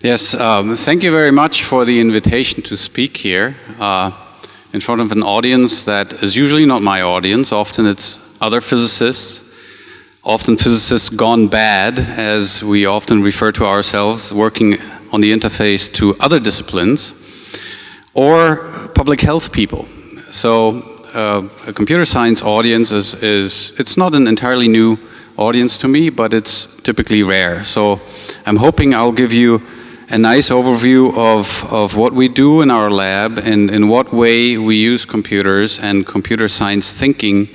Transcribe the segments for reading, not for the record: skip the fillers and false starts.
Yes, thank you very much for the invitation to speak here in front of an audience that is usually not my audience. Often it's other physicists, often physicists gone bad, as we often refer to ourselves, working on the interface to other disciplines, or public health people. So a computer science audience it's not an entirely new audience to me, but it's typically rare. So I'm hoping I'll give you a nice overview of what we do in our lab and in what way we use computers and computer science thinking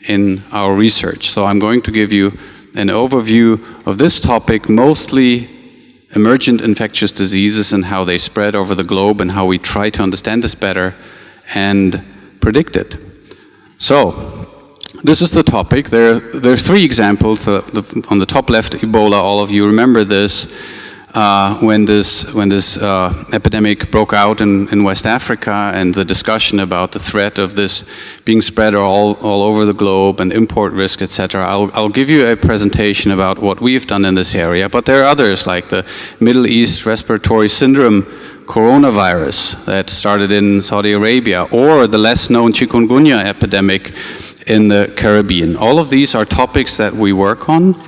in our research. So I'm going to give you an overview of this topic, mostly emergent infectious diseases and how they spread over the globe and how we try to understand this better and predict it. So this is the topic. There are three examples. On the top left, Ebola. All of you remember this. When this epidemic broke out in West Africa, and the discussion about the threat of this being spread all over the globe and import risk, etc. I'll give you a presentation about what we've done in this area, but there are others like the Middle East Respiratory Syndrome coronavirus that started in Saudi Arabia, or the less known chikungunya epidemic in the Caribbean. All of these are topics that we work on,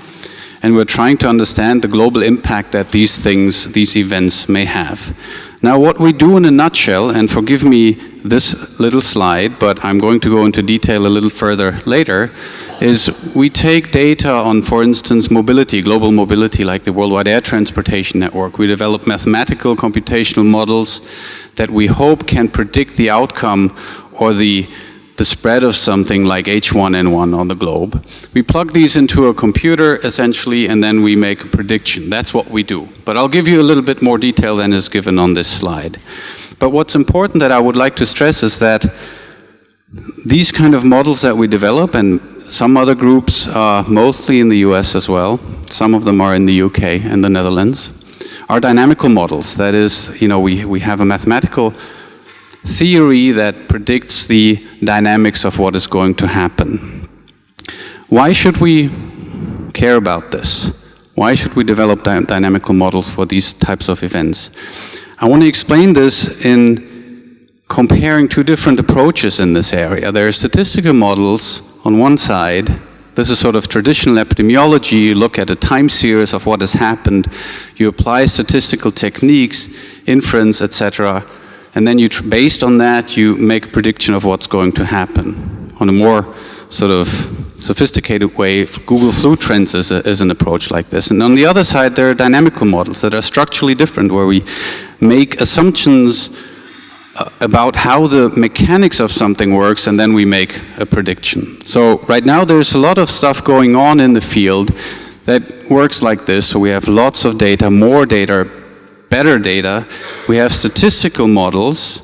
and we're trying to understand the global impact that these events may have. Now, what we do in a nutshell, and forgive me this little slide, but I'm going to go into detail a little further later, is we take data on, for instance, mobility, global mobility, like the Worldwide Air Transportation Network. We develop mathematical computational models that we hope can predict the outcome or the spread of something like H1N1 on the globe. We plug these into a computer, essentially, and then we make a prediction. That's what we do. But I'll give you a little bit more detail than is given on this slide. But what's important that I would like to stress is that these kind of models that we develop, and some other groups, mostly in the US as well, some of them are in the UK and the Netherlands, are dynamical models. That is, we have a mathematical theory that predicts the dynamics of what is going to happen. Why should we care about this? Why should we develop dynamical models for these types of events? I want to explain this in comparing two different approaches in this area. There are statistical models on one side. This is sort of traditional epidemiology. You look at a time series of what has happened. You apply statistical techniques, inference, etc., and then based on that, you make a prediction of what's going to happen. On a more sort of sophisticated way, Google Flu Trends is an approach like this. And on the other side, there are dynamical models that are structurally different, where we make assumptions about how the mechanics of something works, and then we make a prediction. So right now, there's a lot of stuff going on in the field that works like this. So we have lots of data, more data, better data. We have statistical models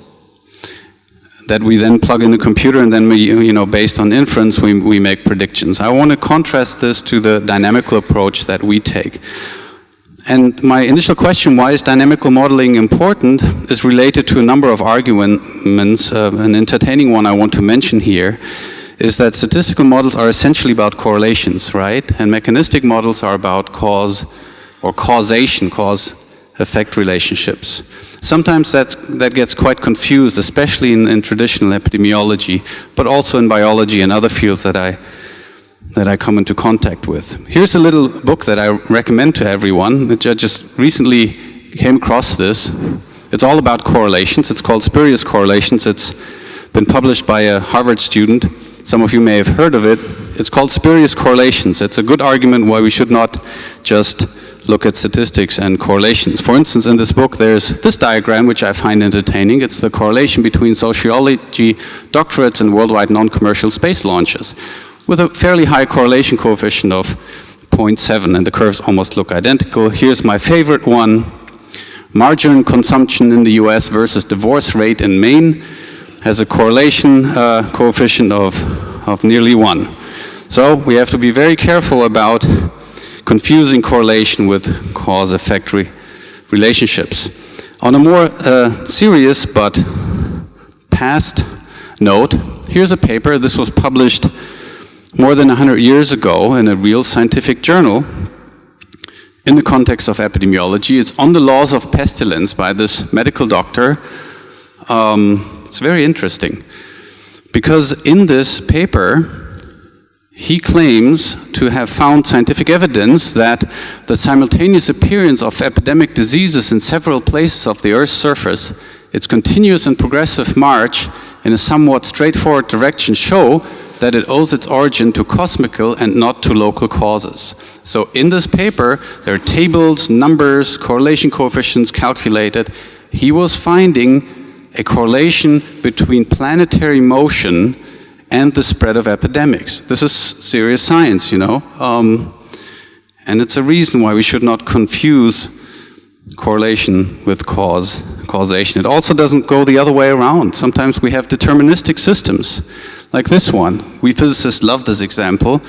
that we then plug in the computer, and then we, based on inference, we make predictions. I want to contrast this to the dynamical approach that we take. And my initial question, why is dynamical modeling important, is related to a number of arguments. An entertaining one I want to mention here is that statistical models are essentially about correlations, right? And mechanistic models are about cause or causation, cause-effect relationships. Sometimes that gets quite confused, especially in traditional epidemiology, but also in biology and other fields that I come into contact with. Here's a little book that I recommend to everyone. I just recently came across this. It's all about correlations. It's called Spurious Correlations. It's been published by a Harvard student. Some of you may have heard of it. It's called Spurious Correlations. It's a good argument why we should not just look at statistics and correlations. For instance, in this book, there's this diagram, which I find entertaining. It's the correlation between sociology doctorates and worldwide non-commercial space launches, with a fairly high correlation coefficient of 0.7, and the curves almost look identical. Here's my favorite one. Margarine consumption in the US versus divorce rate in Maine has a correlation coefficient of nearly 1. So we have to be very careful about confusing correlation with cause-effect relationships. On a more serious but past note, here's a paper. This was published more than 100 years ago in a real scientific journal. in the context of epidemiology. It's on the laws of pestilence by this medical doctor. It's very interesting because in this paper, he claims to have found scientific evidence that the simultaneous appearance of epidemic diseases in several places of the Earth's surface, its continuous and progressive march in a somewhat straightforward direction show that it owes its origin to cosmical and not to local causes. So in this paper, there are tables, numbers, correlation coefficients calculated. He was finding a correlation between planetary motion and the spread of epidemics. This is serious science, you know, and it's a reason why we should not confuse correlation with causation. It also doesn't go the other way around. Sometimes we have deterministic systems, like this one. We physicists love this example.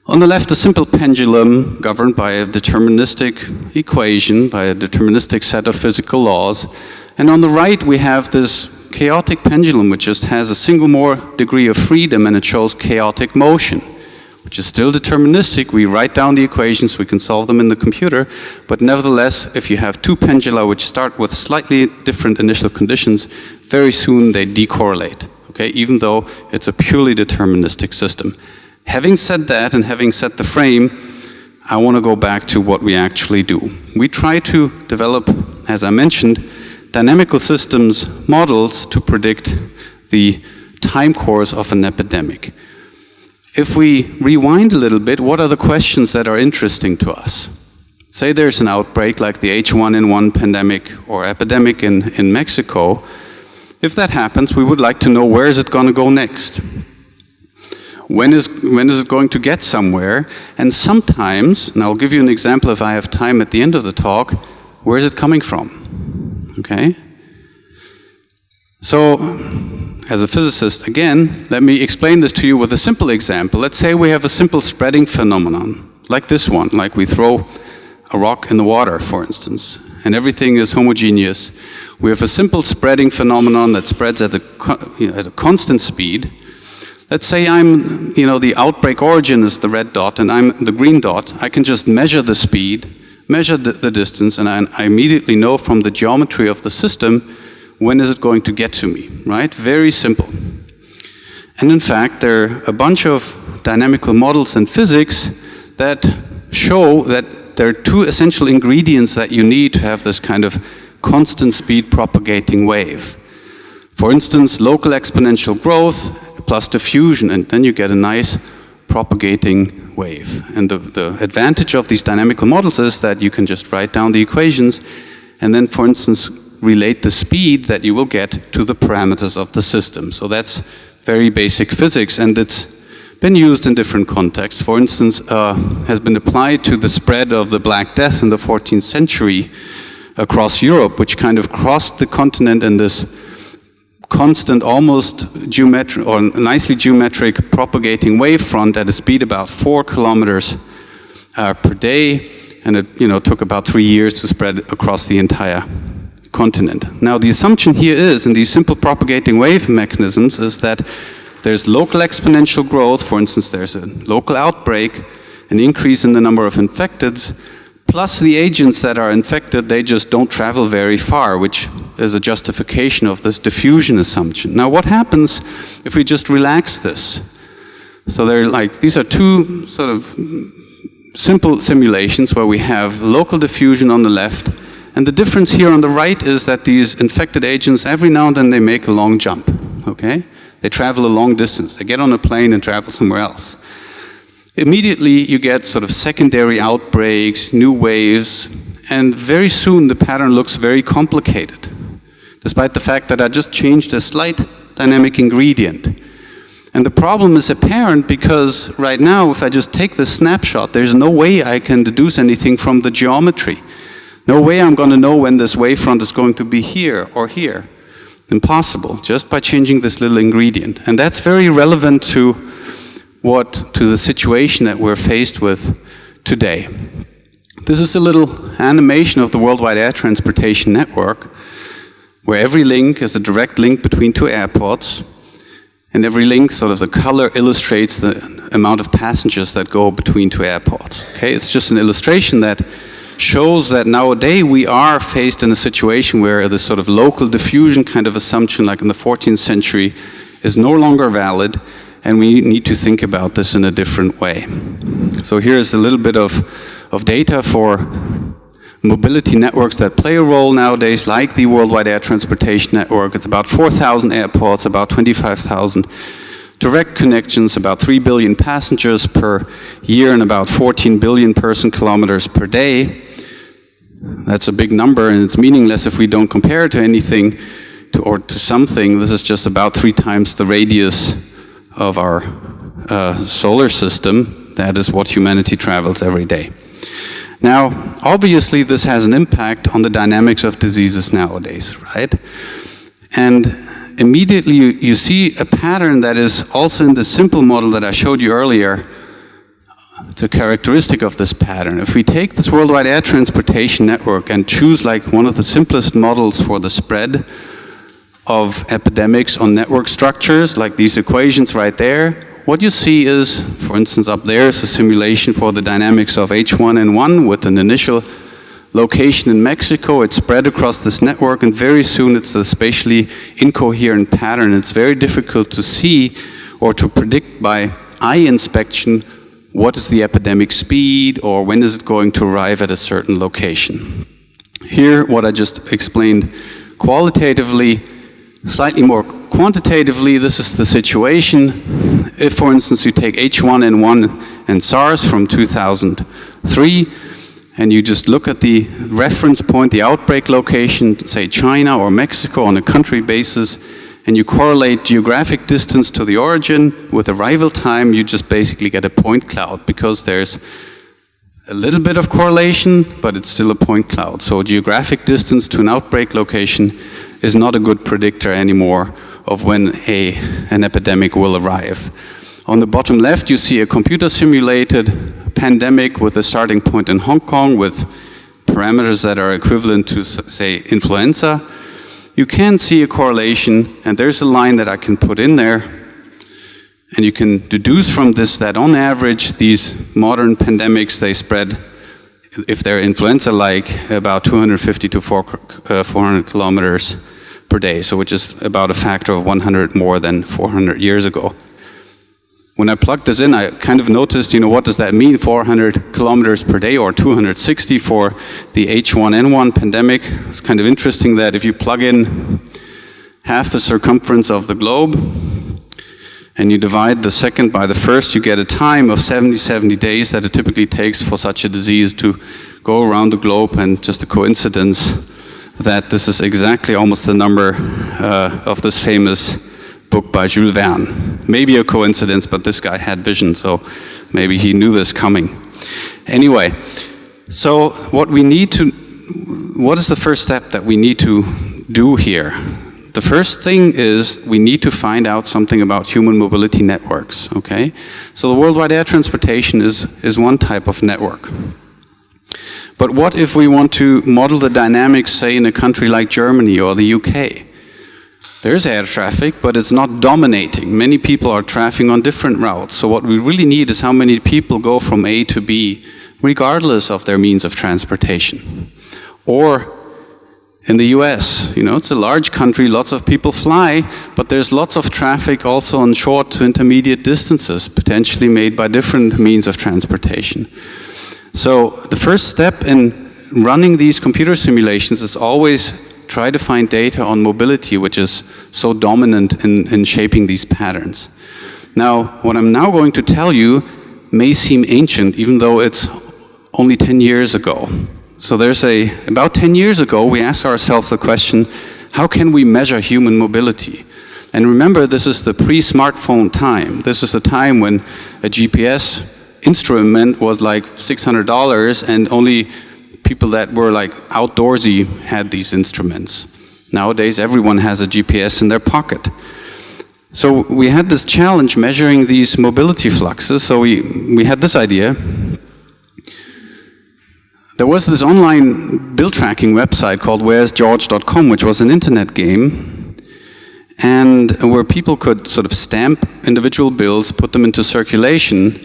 On the left, a simple pendulum governed by a deterministic equation, by a deterministic set of physical laws. And on the right, we have this chaotic pendulum, which just has a single more degree of freedom, and it shows chaotic motion, which is still deterministic. We write down the equations, we can solve them in the computer, but nevertheless, if you have two pendula which start with slightly different initial conditions, very soon they decorrelate, okay, even though it's a purely deterministic system. Having said that, and having set the frame, I want to go back to what we actually do. We try to develop, as I mentioned, dynamical systems models to predict the time course of an epidemic. If we rewind a little bit, what are the questions that are interesting to us? Say there's an outbreak like the H1N1 pandemic or epidemic in Mexico. If that happens, we would like to know, where is it going to go next? When is it going to get somewhere? And sometimes, and I'll give you an example if I have time at the end of the talk, where is it coming from? Okay? So, as a physicist, again, let me explain this to you with a simple example. Let's say we have a simple spreading phenomenon, like this one, like we throw a rock in the water, for instance, and everything is homogeneous. We have a simple spreading phenomenon that spreads at a constant speed. Let's say the outbreak origin is the red dot and I'm the green dot. I can just measure the speed, measure the distance, and I immediately know from the geometry of the system when is it going to get to me, right? Very simple. And in fact, there are a bunch of dynamical models in physics that show that there are two essential ingredients that you need to have this kind of constant speed propagating wave. For instance, local exponential growth plus diffusion, and then you get a nice propagating wave. And the advantage of these dynamical models is that you can just write down the equations and then, for instance, relate the speed that you will get to the parameters of the system. So that's very basic physics, and it's been used in different contexts. For instance, has been applied to the spread of the Black Death in the 14th century across Europe, which kind of crossed the continent in this constant, almost geometric or nicely geometric propagating wavefront at a speed about 4 kilometers per day, and it took about 3 years to spread across the entire continent. Now the assumption here is, in these simple propagating wave mechanisms, is that there's local exponential growth. For instance, there's a local outbreak, an increase in the number of infecteds, plus the agents that are infected, they just don't travel very far, which is a justification of this diffusion assumption. Now what happens if we just relax this? So these are two sort of simple simulations where we have local diffusion on the left, and the difference here on the right is that these infected agents, every now and then they make a long jump, okay? They travel a long distance. They get on a plane and travel somewhere else. Immediately you get sort of secondary outbreaks, new waves, and very soon the pattern looks very complicated, despite the fact that I just changed a slight dynamic ingredient. And the problem is apparent because right now, if I just take this snapshot, there's no way I can deduce anything from the geometry. No way I'm going to know when this wavefront is going to be here or here. Impossible, just by changing this little ingredient. And that's very relevant to the situation that we're faced with today. This is a little animation of the Worldwide Air Transportation Network, where every link is a direct link between two airports, and every link, sort of the color, illustrates the amount of passengers that go between two airports. Okay, it's just an illustration that shows that nowadays we are faced in a situation where this sort of local diffusion kind of assumption, like in the 14th century, is no longer valid, and we need to think about this in a different way. So here's a little bit of data for mobility networks that play a role nowadays, like the Worldwide Air Transportation Network. It's about 4,000 airports, about 25,000 direct connections, about 3 billion passengers per year, and about 14 billion person kilometers per day. That's a big number, and it's meaningless if we don't compare it to anything or to something. This is just about 3 times the radius of our solar system. That is what humanity travels every day. Now, obviously, this has an impact on the dynamics of diseases nowadays, right? And immediately you see a pattern that is also in the simple model that I showed you earlier. It's a characteristic of this pattern. If we take this Worldwide Air Transportation Network and choose like one of the simplest models for the spread of epidemics on network structures, like these equations right there, what you see is, for instance, up there is a simulation for the dynamics of H1N1 with an initial location in Mexico. It's spread across this network, and very soon it's a spatially incoherent pattern. It's very difficult to see or to predict by eye inspection what is the epidemic speed or when is it going to arrive at a certain location. Here, what I just explained qualitatively, slightly more quantitatively, this is the situation. If, for instance, you take H1N1 and SARS from 2003, and you just look at the reference point, the outbreak location, say China or Mexico on a country basis, and you correlate geographic distance to the origin with arrival time, you just basically get a point cloud, because there's a little bit of correlation, but it's still a point cloud. So geographic distance to an outbreak location is not a good predictor anymore of when an epidemic will arrive. On the bottom left, you see a computer-simulated pandemic with a starting point in Hong Kong with parameters that are equivalent to, say, influenza. You can see a correlation, and there's a line that I can put in there, and you can deduce from this that on average, these modern pandemics, they spread, if they're influenza-like, about 250 to 400 kilometers per day, so which is about a factor of 100 more than 400 years ago. When I plugged this in, I kind of noticed, what does that mean, 400 kilometers per day or 260 for the H1N1 pandemic? It's kind of interesting that if you plug in half the circumference of the globe and you divide the second by the first, you get a time of 70 days that it typically takes for such a disease to go around the globe, and just a coincidence that this is exactly almost the number of this famous book by Jules Verne. Maybe a coincidence, but this guy had vision, so maybe he knew this coming. Anyway, so what is the first step that we need to do here? The first thing is we need to find out something about human mobility networks, okay? So the Worldwide Air Transportation is one type of network. But what if we want to model the dynamics, say, in a country like Germany or the UK? There's air traffic, but it's not dominating. Many people are traveling on different routes. So what we really need is how many people go from A to B, regardless of their means of transportation. Or in the US, it's a large country, lots of people fly, but there's lots of traffic also on short to intermediate distances, potentially made by different means of transportation. So the first step in running these computer simulations is always try to find data on mobility, which is so dominant in shaping these patterns. Now, what I'm now going to tell you may seem ancient, even though it's only 10 years ago. So about 10 years ago, we asked ourselves the question, how can we measure human mobility? And remember, this is the pre-smartphone time. This is the time when a GPS instrument was like $600, and only people that were like outdoorsy had these instruments. Nowadays, everyone has a GPS in their pocket. So we had this challenge measuring these mobility fluxes. So we had this idea. There was this online bill tracking website called where'sgeorge.com, which was an internet game, and where people could sort of stamp individual bills, put them into circulation,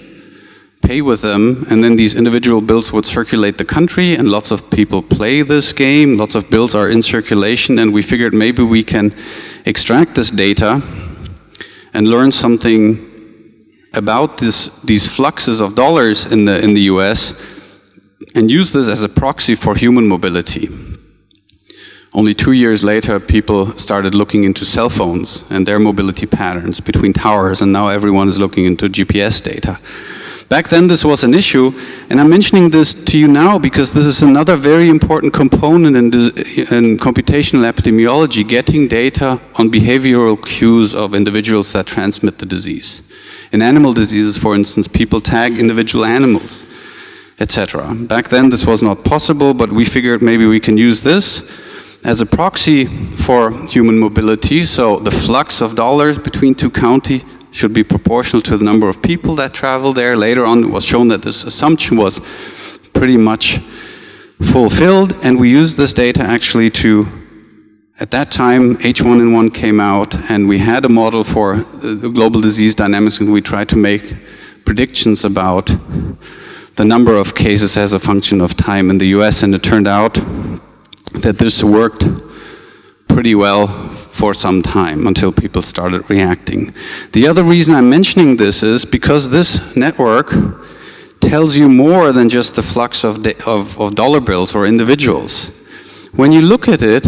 pay with them, and then these individual bills would circulate the country, and lots of people play this game, lots of bills are in circulation, and we figured maybe we can extract this data and learn something about these fluxes of dollars in the US and use this as a proxy for human mobility. Only 2 years later, people started looking into cell phones and their mobility patterns between towers, and now everyone is looking into GPS data. Back then this was an issue, and I'm mentioning this to you now because this is another very important component in computational epidemiology, getting data on behavioral cues of individuals that transmit the disease. In animal diseases, for instance, people tag individual animals, etc. Back then this was not possible, but we figured maybe we can use this as a proxy for human mobility, so the flux of dollars between two counties should be proportional to the number of people that travel there. Later on it was shown that this assumption was pretty much fulfilled, and we used this data actually to, at that time H1N1 came out, and we had a model for the global disease dynamics, and we tried to make predictions about the number of cases as a function of time in the US, and it turned out that this worked pretty well for some time until people started reacting. The other reason I'm mentioning this is because this network tells you more than just the flux of dollar bills or individuals. When you look at it,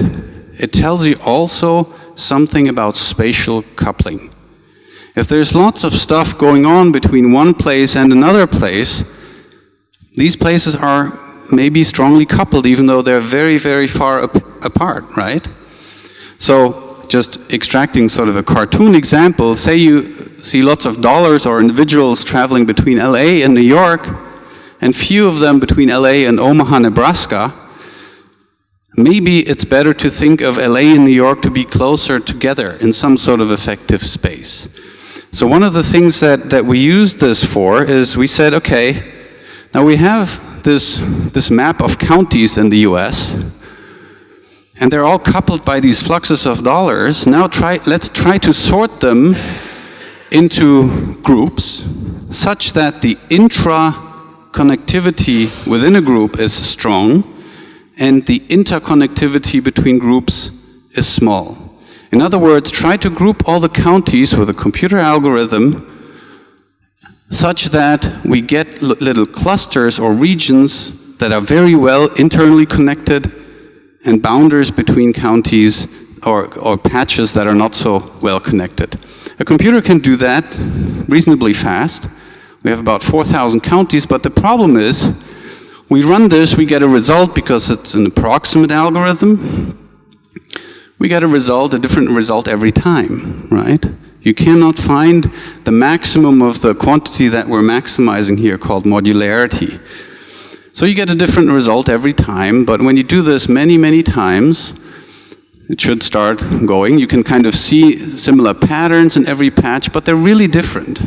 it tells you also something about spatial coupling. If there's lots of stuff going on between one place and another place, these places are maybe strongly coupled even though they're very, very far apart, right? So just extracting sort of a cartoon example, say you see lots of dollars or individuals traveling between LA and New York, and few of them between LA and Omaha, Nebraska, maybe it's better to think of LA and New York to be closer together in some sort of effective space. So one of the things that we used this for is we said, okay, now we have this map of counties in the US, and they're all coupled by these fluxes of dollars. Now let's try to sort them into groups such that the intra-connectivity within a group is strong and the interconnectivity between groups is small. In other words, try to group all the counties with a computer algorithm such that we get little clusters or regions that are very well internally connected and boundaries between counties or patches that are not so well connected. A computer can do that reasonably fast. We have about 4,000 counties, but the problem is we run this, we get a result because it's an approximate algorithm. We get a different result every time, right? You cannot find the maximum of the quantity that we're maximizing here called modularity. So you get a different result every time, but when you do this many, many times, it should start going. You can kind of see similar patterns in every patch, but they're really different.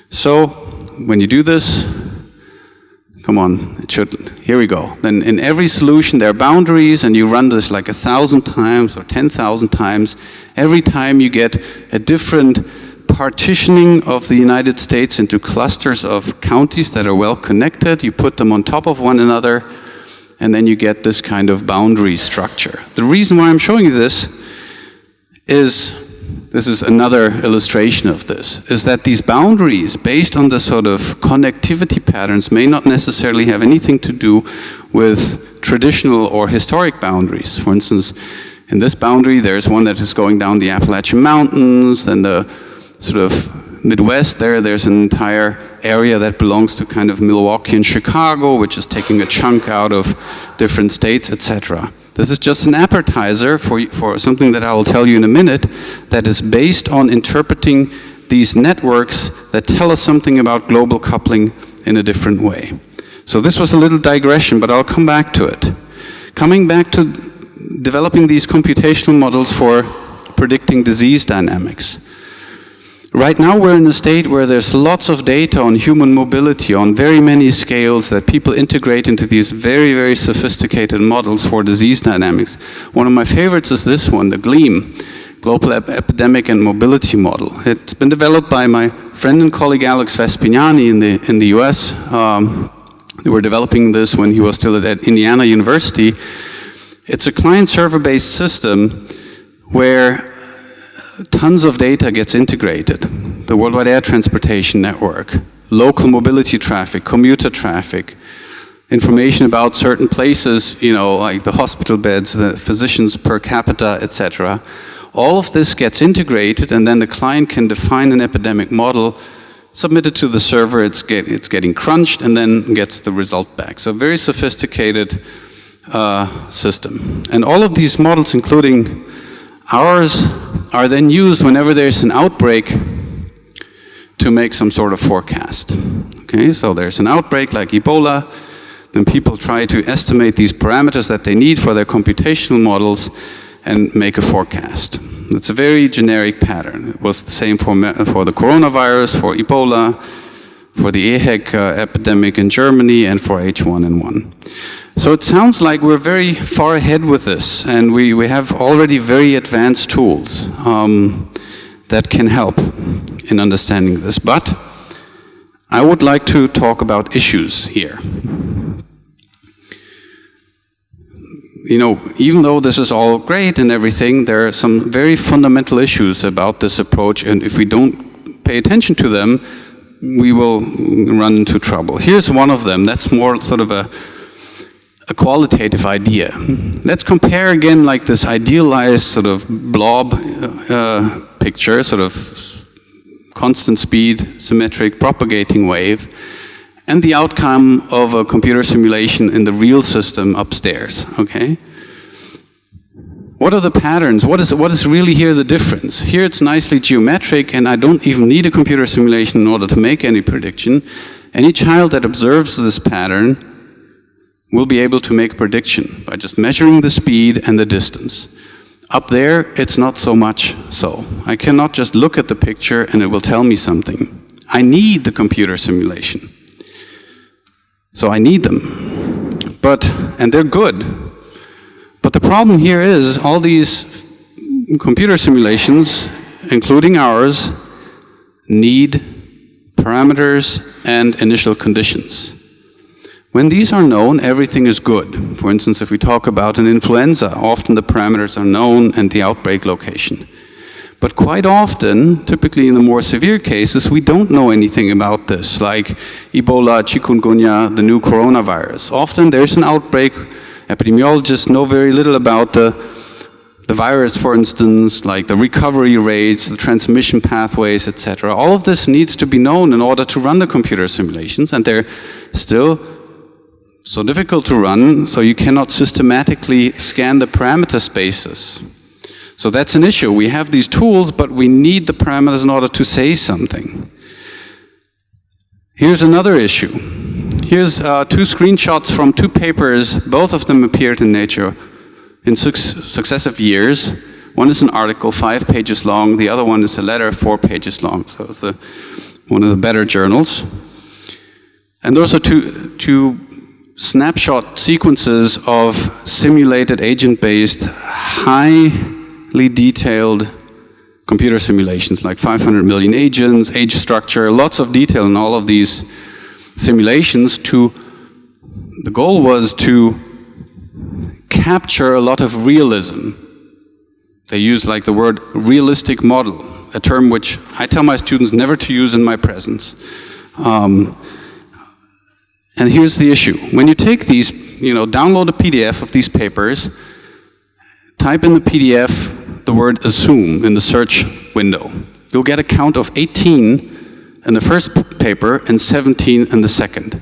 So when you do this, come on, here we go. Then in every solution there are boundaries, and you run this like 1,000 times or 10,000 times. Every time you get a different partitioning of the United States into clusters of counties that are well connected. You put them on top of one another, and then you get this kind of boundary structure. The reason why I'm showing you this is another illustration of this, is that these boundaries, based on the sort of connectivity patterns, may not necessarily have anything to do with traditional or historic boundaries. For instance, in this boundary, there's one that is going down the Appalachian Mountains, then the sort of Midwest there's an entire area that belongs to kind of Milwaukee and Chicago, which is taking a chunk out of different states, etc. This is just an appetizer for something that I will tell you in a minute that is based on interpreting these networks that tell us something about global coupling in a different way. So this was a little digression, but I'll come back to it. Coming back to developing these computational models for predicting disease dynamics. Right now we're in a state where there's lots of data on human mobility on very many scales that people integrate into these very, very sophisticated models for disease dynamics. One of my favorites is this one, the GLEAM, Global Epidemic and Mobility Model. It's been developed by my friend and colleague Alex Vespignani in the US, they were developing this when he was still at Indiana University. It's a client-server-based system where tons of data gets integrated. The worldwide air transportation network, local mobility traffic, commuter traffic, information about certain places, you know, like the hospital beds, the physicians per capita, etc. All of this gets integrated, and then the client can define an epidemic model, submit it to the server, it's getting crunched, and then gets the result back. So very sophisticated system. And all of these models, including ours, are then used whenever there's an outbreak to make some sort of forecast. Okay, so there's an outbreak like Ebola, then people try to estimate these parameters that they need for their computational models and make a forecast. It's a very generic pattern. It was the same for the coronavirus, for Ebola, for the EHEC epidemic in Germany, and for H1N1. So it sounds like we're very far ahead with this, and we have already very advanced tools that can help in understanding this. But I would like to talk about issues here. You know, even though this is all great and everything, there are some very fundamental issues about this approach, and if we don't pay attention to them, we will run into trouble. Here's one of them. That's more sort of a qualitative idea. Let's compare again like this idealized sort of blob picture, sort of constant speed, symmetric, propagating wave, and the outcome of a computer simulation in the real system upstairs, okay? What are the patterns? What is really here the difference? Here it's nicely geometric, and I don't even need a computer simulation in order to make any prediction. Any child that observes this pattern will be able to make a prediction by just measuring the speed and the distance. Up there, it's not so much so. I cannot just look at the picture and it will tell me something. I need the computer simulation. So I need them, and they're good. But the problem here is all these computer simulations, including ours, need parameters and initial conditions. When these are known, everything is good. For instance, if we talk about an influenza, often the parameters are known and the outbreak location. But quite often, typically in the more severe cases, we don't know anything about this, like Ebola, chikungunya, the new coronavirus. Often there's an outbreak, epidemiologists know very little about the virus, for instance, like the recovery rates, the transmission pathways, etc. All of this needs to be known in order to run the computer simulations, and they're still so difficult to run, so you cannot systematically scan the parameter spaces. So that's an issue. We have these tools, but we need the parameters in order to say something. Here's another issue. Here's two screenshots from two papers. Both of them appeared in Nature in successive years. One is an article 5 pages long. The other one is a letter 4 pages long. So it's one of the better journals. And those are two snapshot sequences of simulated agent-based highly detailed computer simulations, like 500 million agents, age structure, lots of detail in all of these simulations. The goal was to capture a lot of realism. They use like the word realistic model, a term which I tell my students never to use in my presence. And here's the issue. When you take these, download a PDF of these papers, type in the PDF the word assume in the search window. You'll get a count of 18 in the first paper and 17 in the second.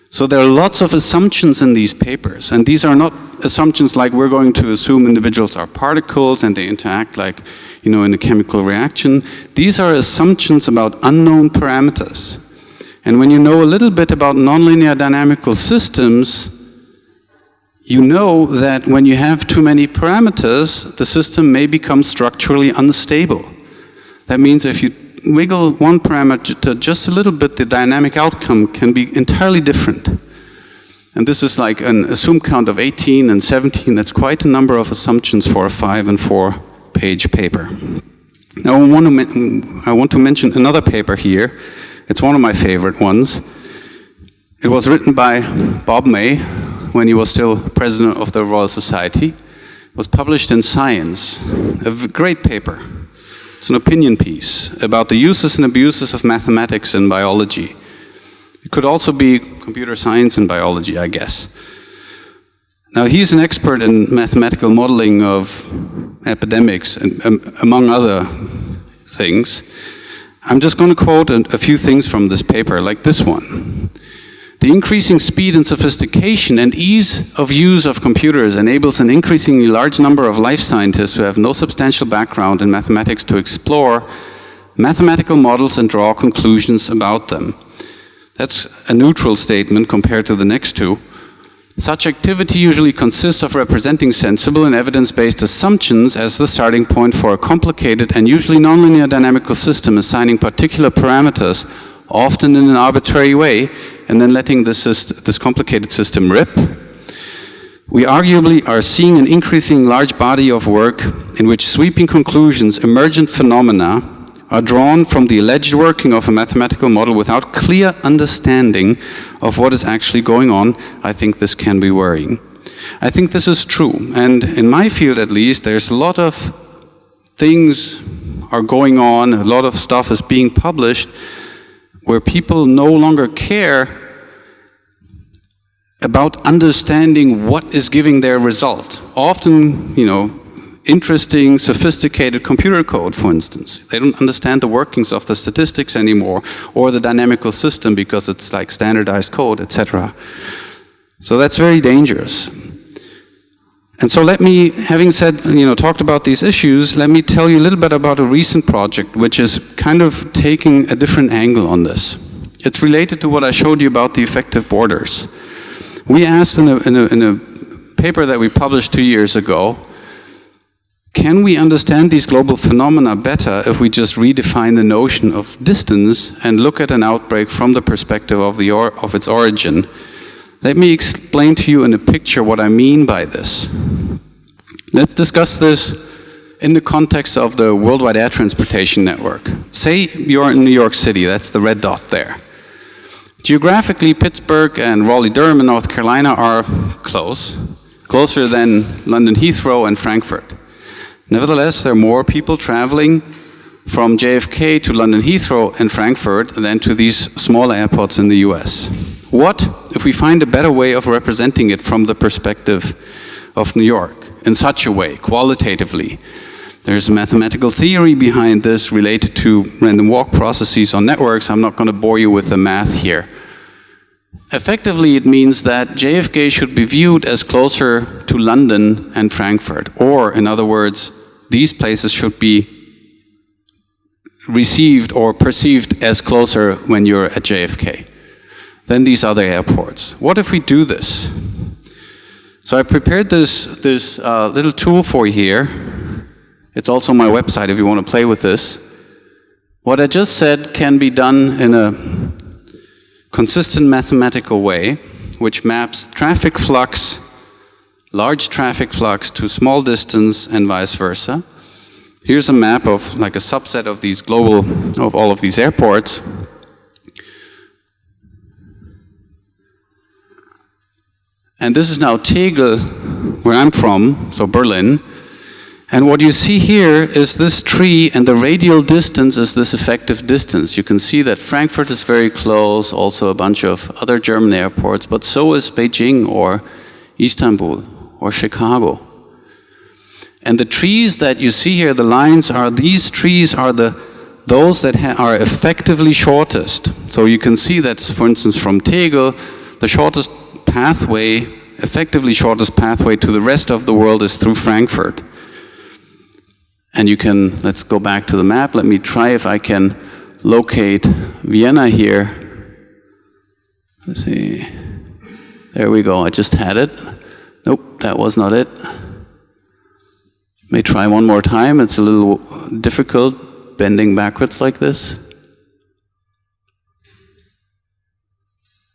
So there are lots of assumptions in these papers, and these are not assumptions like we're going to assume individuals are particles and they interact like, in a chemical reaction. These are assumptions about unknown parameters. And when you know a little bit about nonlinear dynamical systems, you know that when you have too many parameters, the system may become structurally unstable. That means if you wiggle one parameter just a little bit, the dynamic outcome can be entirely different. And this is like an assumed count of 18 and 17. That's quite a number of assumptions for a 5 and 4 page paper. Now I want to mention another paper here. It's one of my favorite ones. It was written by Bob May when he was still president of the Royal Society. It was published in Science, a great paper. It's an opinion piece about the uses and abuses of mathematics in biology. It could also be computer science and biology, I guess. Now, he's an expert in mathematical modeling of epidemics, and, among other things. I'm just going to quote a few things from this paper, like this one. The increasing speed and sophistication and ease of use of computers enables an increasingly large number of life scientists who have no substantial background in mathematics to explore mathematical models and draw conclusions about them. That's a neutral statement compared to the next two. Such activity usually consists of representing sensible and evidence-based assumptions as the starting point for a complicated and usually nonlinear dynamical system, assigning particular parameters, often in an arbitrary way, and then letting this complicated system rip. We arguably are seeing an increasing large body of work in which sweeping conclusions, emergent phenomena, are drawn from the alleged working of a mathematical model without clear understanding of what is actually going on. I think this can be worrying. I think this is true, and in my field at least, there's a lot of things are going on, a lot of stuff is being published where people no longer care about understanding what is giving their result. Often, interesting, sophisticated computer code, for instance. They don't understand the workings of the statistics anymore, or the dynamical system because it's like standardized code, etc. So that's very dangerous. And so let me, having said, talked about these issues, let me tell you a little bit about a recent project which is kind of taking a different angle on this. It's related to what I showed you about the effective borders. We asked in a paper that we published 2 years ago, can we understand these global phenomena better if we just redefine the notion of distance and look at an outbreak from the perspective of its origin? Let me explain to you in a picture what I mean by this. Let's discuss this in the context of the worldwide air transportation network. Say you're in New York City, that's the red dot there. Geographically, Pittsburgh and Raleigh-Durham in North Carolina are closer than London Heathrow and Frankfurt. Nevertheless, there are more people traveling from JFK to London Heathrow and Frankfurt than to these smaller airports in the US. What if we find a better way of representing it from the perspective of New York in such a way, qualitatively? There's a mathematical theory behind this related to random walk processes on networks. I'm not going to bore you with the math here. Effectively, it means that JFK should be viewed as closer to London and Frankfurt, or in other words, these places should be received or perceived as closer when you're at JFK than these other airports. What if we do this? So I prepared this little tool for you here. It's also on my website if you want to play with this. What I just said can be done in a consistent mathematical way, which maps traffic flux, large traffic flux to small distance and vice versa. Here's a map of like a subset of these of all of these airports. And this is now Tegel, where I'm from, so Berlin. And what you see here is this tree, and the radial distance is this effective distance. You can see that Frankfurt is very close, also a bunch of other German airports, but so is Beijing or Istanbul or Chicago. And the trees that you see here, the lines are, these trees are those that are effectively shortest. So you can see that, for instance, from Tegel, the shortest pathway, effectively shortest pathway to the rest of the world is through Frankfurt. And you can, let's go back to the map. Let me try if I can locate Vienna here. Let's see. There we go. I just had it. Nope, that was not it. May try one more time. It's a little difficult bending backwards like this.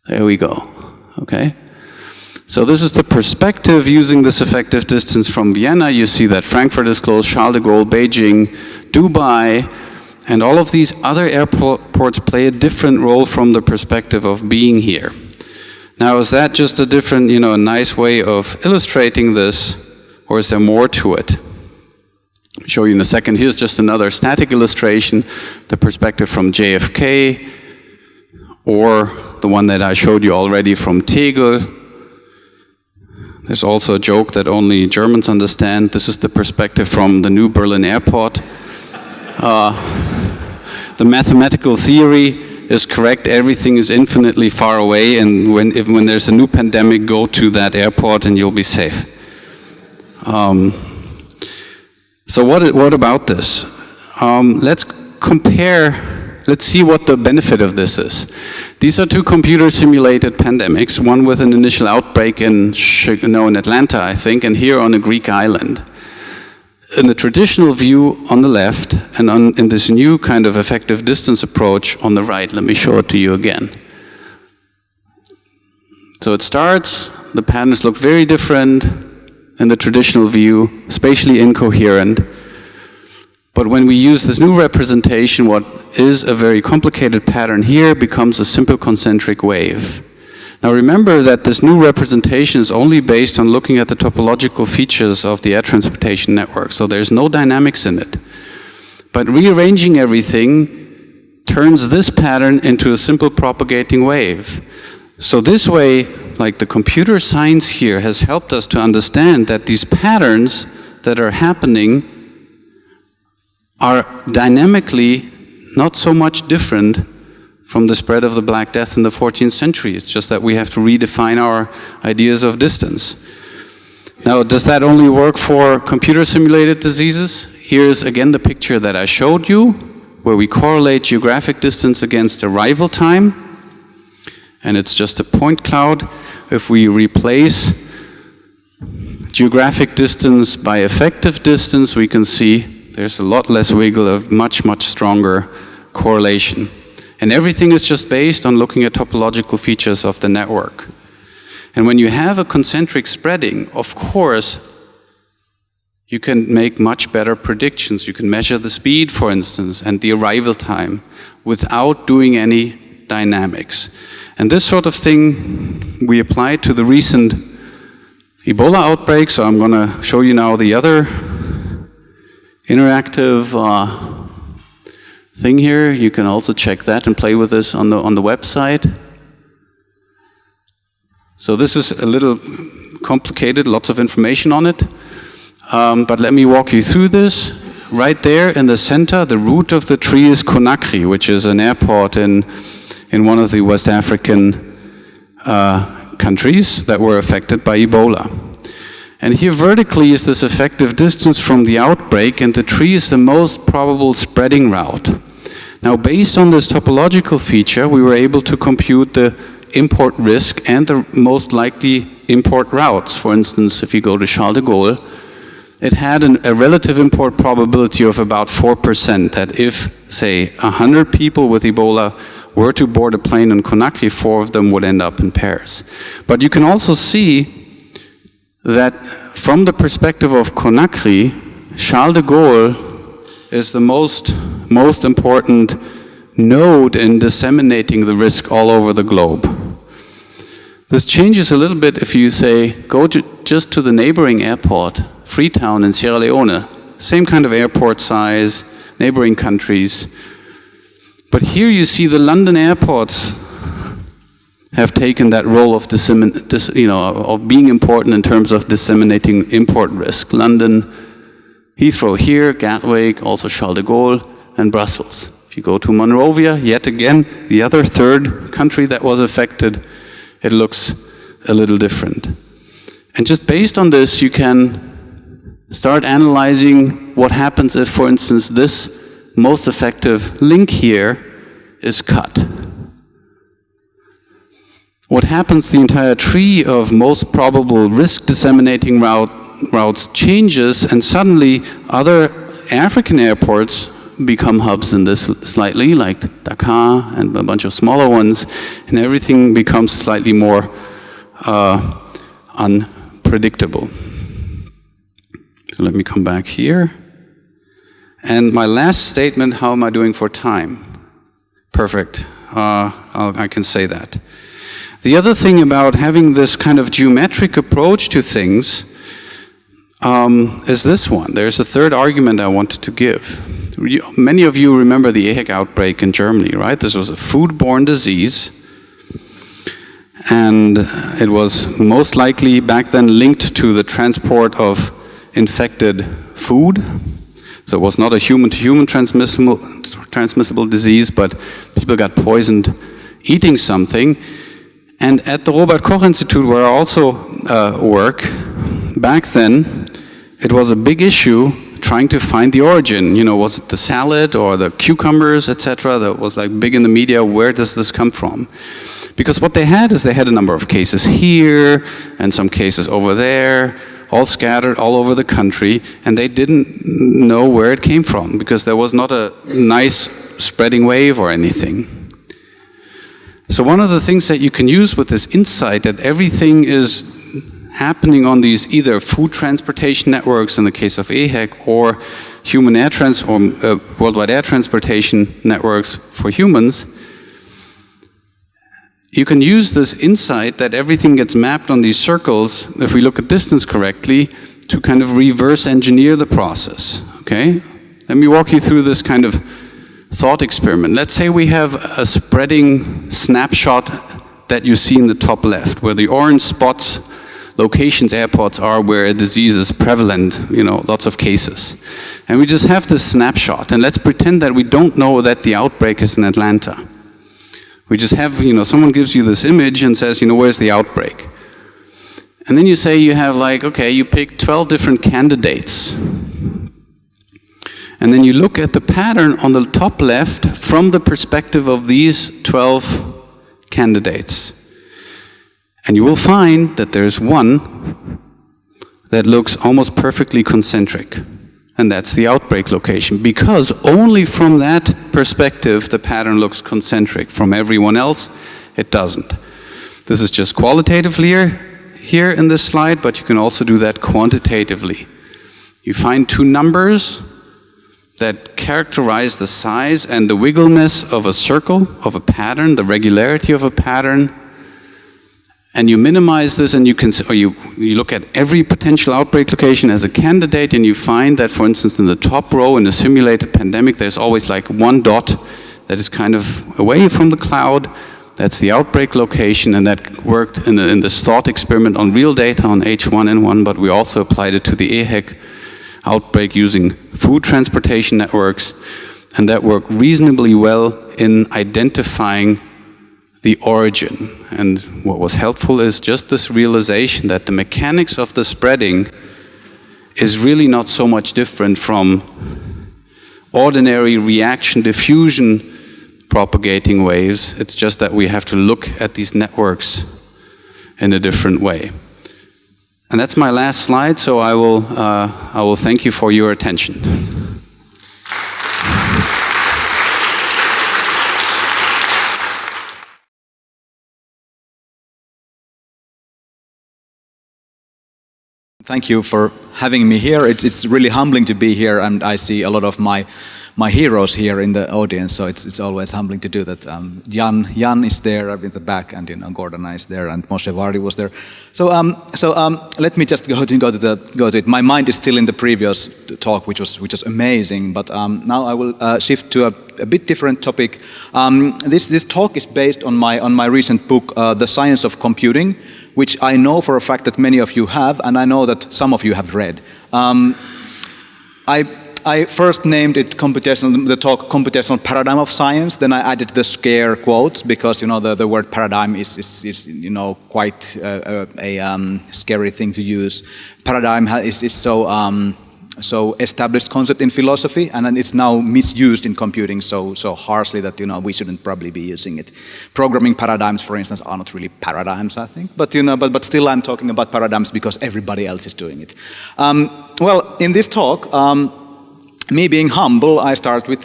There we go. Okay. So this is the perspective using this effective distance from Vienna. You see that Frankfurt is close, Charles de Gaulle, Beijing, Dubai, and all of these other airports play a different role from the perspective of being here. Now, is that just a different, a nice way of illustrating this, or is there more to it? I'll show you in a second. Here's just another static illustration, the perspective from JFK, or the one that I showed you already from Tegel. There's also a joke that only Germans understand. This is the perspective from the new Berlin airport. The mathematical theory is correct. Everything is infinitely far away, and when there's a new pandemic, go to that airport and you'll be safe. So what about this? Let's compare. Let's see what the benefit of this is. These are two computer-simulated pandemics, one with an initial outbreak in Atlanta, I think, and here on a Greek island. In the traditional view on the left, and in this new kind of effective distance approach on the right, let me show it to you again. So it starts, the patterns look very different in the traditional view, spatially incoherent. But when we use this new representation, what is a very complicated pattern here becomes a simple concentric wave. Now remember that this new representation is only based on looking at the topological features of the air transportation network, so there's no dynamics in it. But rearranging everything turns this pattern into a simple propagating wave. So this way, like the computer science here has helped us to understand that these patterns that are happening are dynamically not so much different from the spread of the Black Death in the 14th century. It's just that we have to redefine our ideas of distance. Now, does that only work for computer-simulated diseases? Here's again the picture that I showed you, where we correlate geographic distance against arrival time, and it's just a point cloud. If we replace geographic distance by effective distance, we can see there's a lot less wiggle, a much, much stronger correlation. And everything is just based on looking at topological features of the network. And when you have a concentric spreading, of course, you can make much better predictions. You can measure the speed, for instance, and the arrival time without doing any dynamics. And this sort of thing we applied to the recent Ebola outbreak, so I'm going to show you now the other interactive thing here. You can also check that and play with this on the website. So this is a little complicated, lots of information on it. But let me walk you through this. Right there in the center, the root of the tree is Conakry, which is an airport in one of the West African countries that were affected by Ebola. And here vertically is this effective distance from the outbreak, and the tree is the most probable spreading route. Now, based on this topological feature, we were able to compute the import risk and the most likely import routes. For instance, if you go to Charles de Gaulle, it had a relative import probability of about 4%, that if, say, 100 people with Ebola were to board a plane in Conakry, 4 of them would end up in Paris. But you can also see that from the perspective of Conakry, Charles de Gaulle is the most important node in disseminating the risk all over the globe. This changes a little bit if you say, go just to the neighboring airport, Freetown in Sierra Leone, same kind of airport size, neighboring countries. But here you see the London airports have taken that role of of being important in terms of disseminating import risk. London, Heathrow here, Gatwick, also Charles de Gaulle, and Brussels. If you go to Monrovia, yet again, the other third country that was affected, it looks a little different. And just based on this, you can start analyzing what happens if, for instance, this most effective link here is cut. What happens, the entire tree of most probable risk disseminating routes changes, and suddenly other African airports become hubs in this slightly, like Dakar and a bunch of smaller ones, and everything becomes slightly more unpredictable. So let me come back here. And my last statement, how am I doing for time? Perfect. I can say that. The other thing about having this kind of geometric approach to things is this one. There's a third argument I wanted to give. Many of you remember the EHEC outbreak in Germany, right? This was a foodborne disease, and it was most likely back then linked to the transport of infected food. So it was not a human-to-human transmissible disease, but people got poisoned eating something. And at the Robert Koch Institute, where I also work, back then, it was a big issue trying to find the origin. You know, was it the salad or the cucumbers, etc., that was like big in the media? Where does this come from? Because what they had is they had a number of cases here and some cases over there, all scattered all over the country, and they didn't know where it came from because there was not a nice spreading wave or anything. So one of the things that you can use with this insight that everything is happening on these either food transportation networks in the case of EHEC or human air worldwide air transportation networks for humans, you can use this insight that everything gets mapped on these circles, if we look at distance correctly, to kind of reverse engineer the process, okay? Let me walk you through this kind of thought experiment. Let's say we have a spreading snapshot that you see in the top left, where the orange spots, locations, airports are where a disease is prevalent, you know, lots of cases. And we just have this snapshot, and let's pretend that we don't know that the outbreak is in Atlanta. We just have, you know, someone gives you this image and says, you know, where's the outbreak? And then you say you have like, okay, you pick 12 different candidates. And then you look at the pattern on the top left from the perspective of these 12 candidates. And you will find that there's one that looks almost perfectly concentric. And that's the outbreak location, because only from that perspective the pattern looks concentric. From everyone else, it doesn't. This is just qualitatively here in this slide, but you can also do that quantitatively. You find two numbers that characterize the size and the wiggleness of a circle, of a pattern, the regularity of a pattern, and you minimize this, and you can, or you look at every potential outbreak location as a candidate, and you find that, for instance, in the top row in a simulated pandemic, there's always like one dot that is kind of away from the cloud. That's the outbreak location, and that worked in this thought experiment on real data on H1N1, but we also applied it to the EHEC outbreak using food transportation networks, and that worked reasonably well in identifying the origin. And what was helpful is just this realization that the mechanics of the spreading is really not so much different from ordinary reaction diffusion propagating waves. It's just that we have to look at these networks in a different way. And that's my last slide, so I will thank you for your attention. Thank you for having me here. It's really humbling to be here, and I see a lot of my heroes here in the audience, so it's always humbling to do that. Jan is there in the back, and Gordon is there, and Moshe Vardi was there. So let me just go to it. My mind is still in the previous talk, which was amazing, but now I will shift to a bit different topic. This talk is based on my recent book, The Science of Computing, which I know for a fact that many of you have, and I know that some of you have read. I first named it the talk Computational Paradigm of Science, then I added the scare quotes, because the word paradigm is quite a scary thing to use. Paradigm is so established concept in philosophy, and then it's now misused in computing so harshly that we shouldn't probably be using it. Programming paradigms, for instance, are not really paradigms, I think, but still I'm talking about paradigms because everybody else is doing it. Well, in this talk, me being humble, I start with,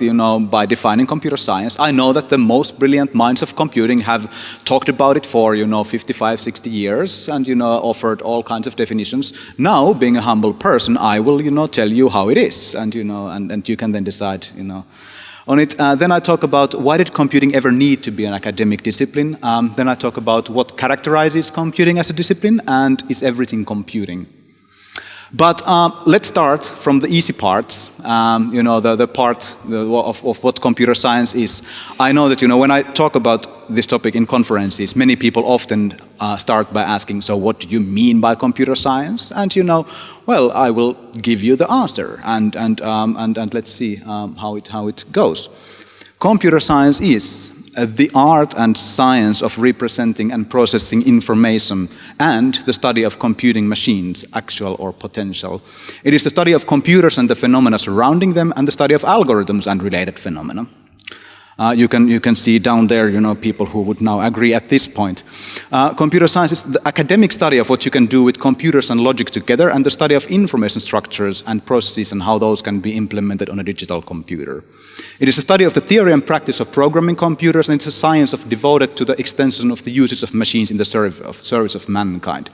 by defining computer science. I know that the most brilliant minds of computing have talked about it for, 55, 60 years and, offered all kinds of definitions. Now, being a humble person, I will, tell you how it is and, and you can then decide, on it. Then I talk about why did computing ever need to be an academic discipline. Then I talk about what characterizes computing as a discipline and is everything computing. But let's start from the easy parts, the part of what computer science is. I know that, when I talk about this topic in conferences, many people often start by asking, so what do you mean by computer science? And, well, I will give you the answer, and let's see how it goes. Computer science is the art and science of representing and processing information and the study of computing machines, actual or potential. It is the study of computers and the phenomena surrounding them and the study of algorithms and related phenomena. You can see down there, people who would now agree at this point. Computer science is the academic study of what you can do with computers and logic together, and the study of information structures and processes and how those can be implemented on a digital computer. It is a study of the theory and practice of programming computers, and it's a science devoted to the extension of the uses of machines in the service of mankind.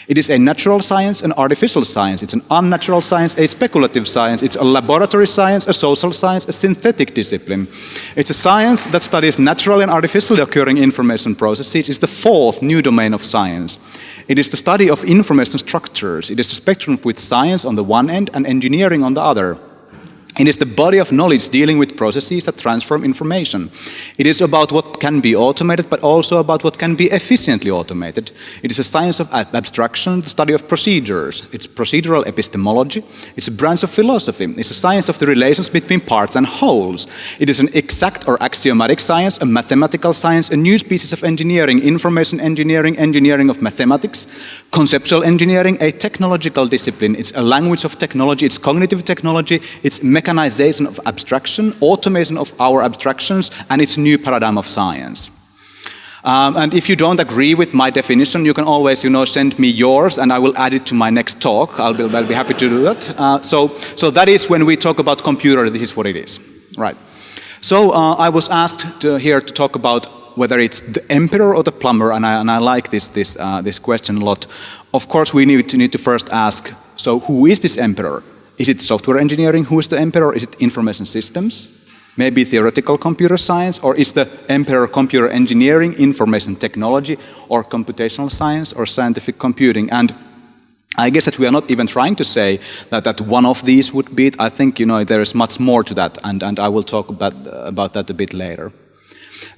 It is a natural science, an artificial science, it's an unnatural science, a speculative science, it's a laboratory science, a social science, a synthetic discipline. It's a science that studies natural and artificially occurring information processes. It's the fourth new domain of science. It is the study of information structures. It is the spectrum with science on the one end and engineering on the other. It is the body of knowledge dealing with processes that transform information. It is about what can be automated, but also about what can be efficiently automated. It is a science of abstraction, the study of procedures. It's procedural epistemology. It's a branch of philosophy. It's a science of the relations between parts and wholes. It is an exact or axiomatic science, a mathematical science, a new species of engineering, information engineering, engineering of mathematics, conceptual engineering, a technological discipline. It's a language of technology. It's cognitive technology. It's mechanization of abstraction, automation of our abstractions, and its new paradigm of science. And if you don't agree with my definition, you can always, send me yours, and I will add it to my next talk. I'll be happy to do that. So that is when we talk about computer. This is what it is, right? So I was asked here to talk about whether it's the emperor or the plumber, and I like this question a lot. Of course, we need to first ask. So who is this emperor? Is it software engineering? Who is the emperor? Is it information systems? Maybe theoretical computer science? Or is the emperor computer engineering, information technology, or computational science, or scientific computing? And I guess that we are not even trying to say that one of these would be it. I think, there is much more to that, and I will talk about that a bit later.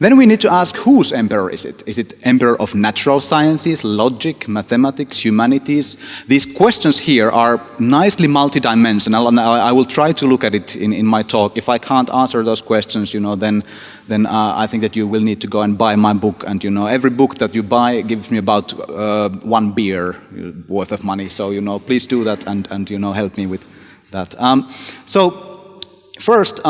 Then we need to ask, whose emperor is it? Is it emperor of natural sciences, logic, mathematics, humanities? These questions here are nicely multidimensional, and I will try to look at it in my talk. If I can't answer those questions, then I think that you will need to go and buy my book. And every book that you buy gives me about one beer worth of money. So please do that and help me with that. So first.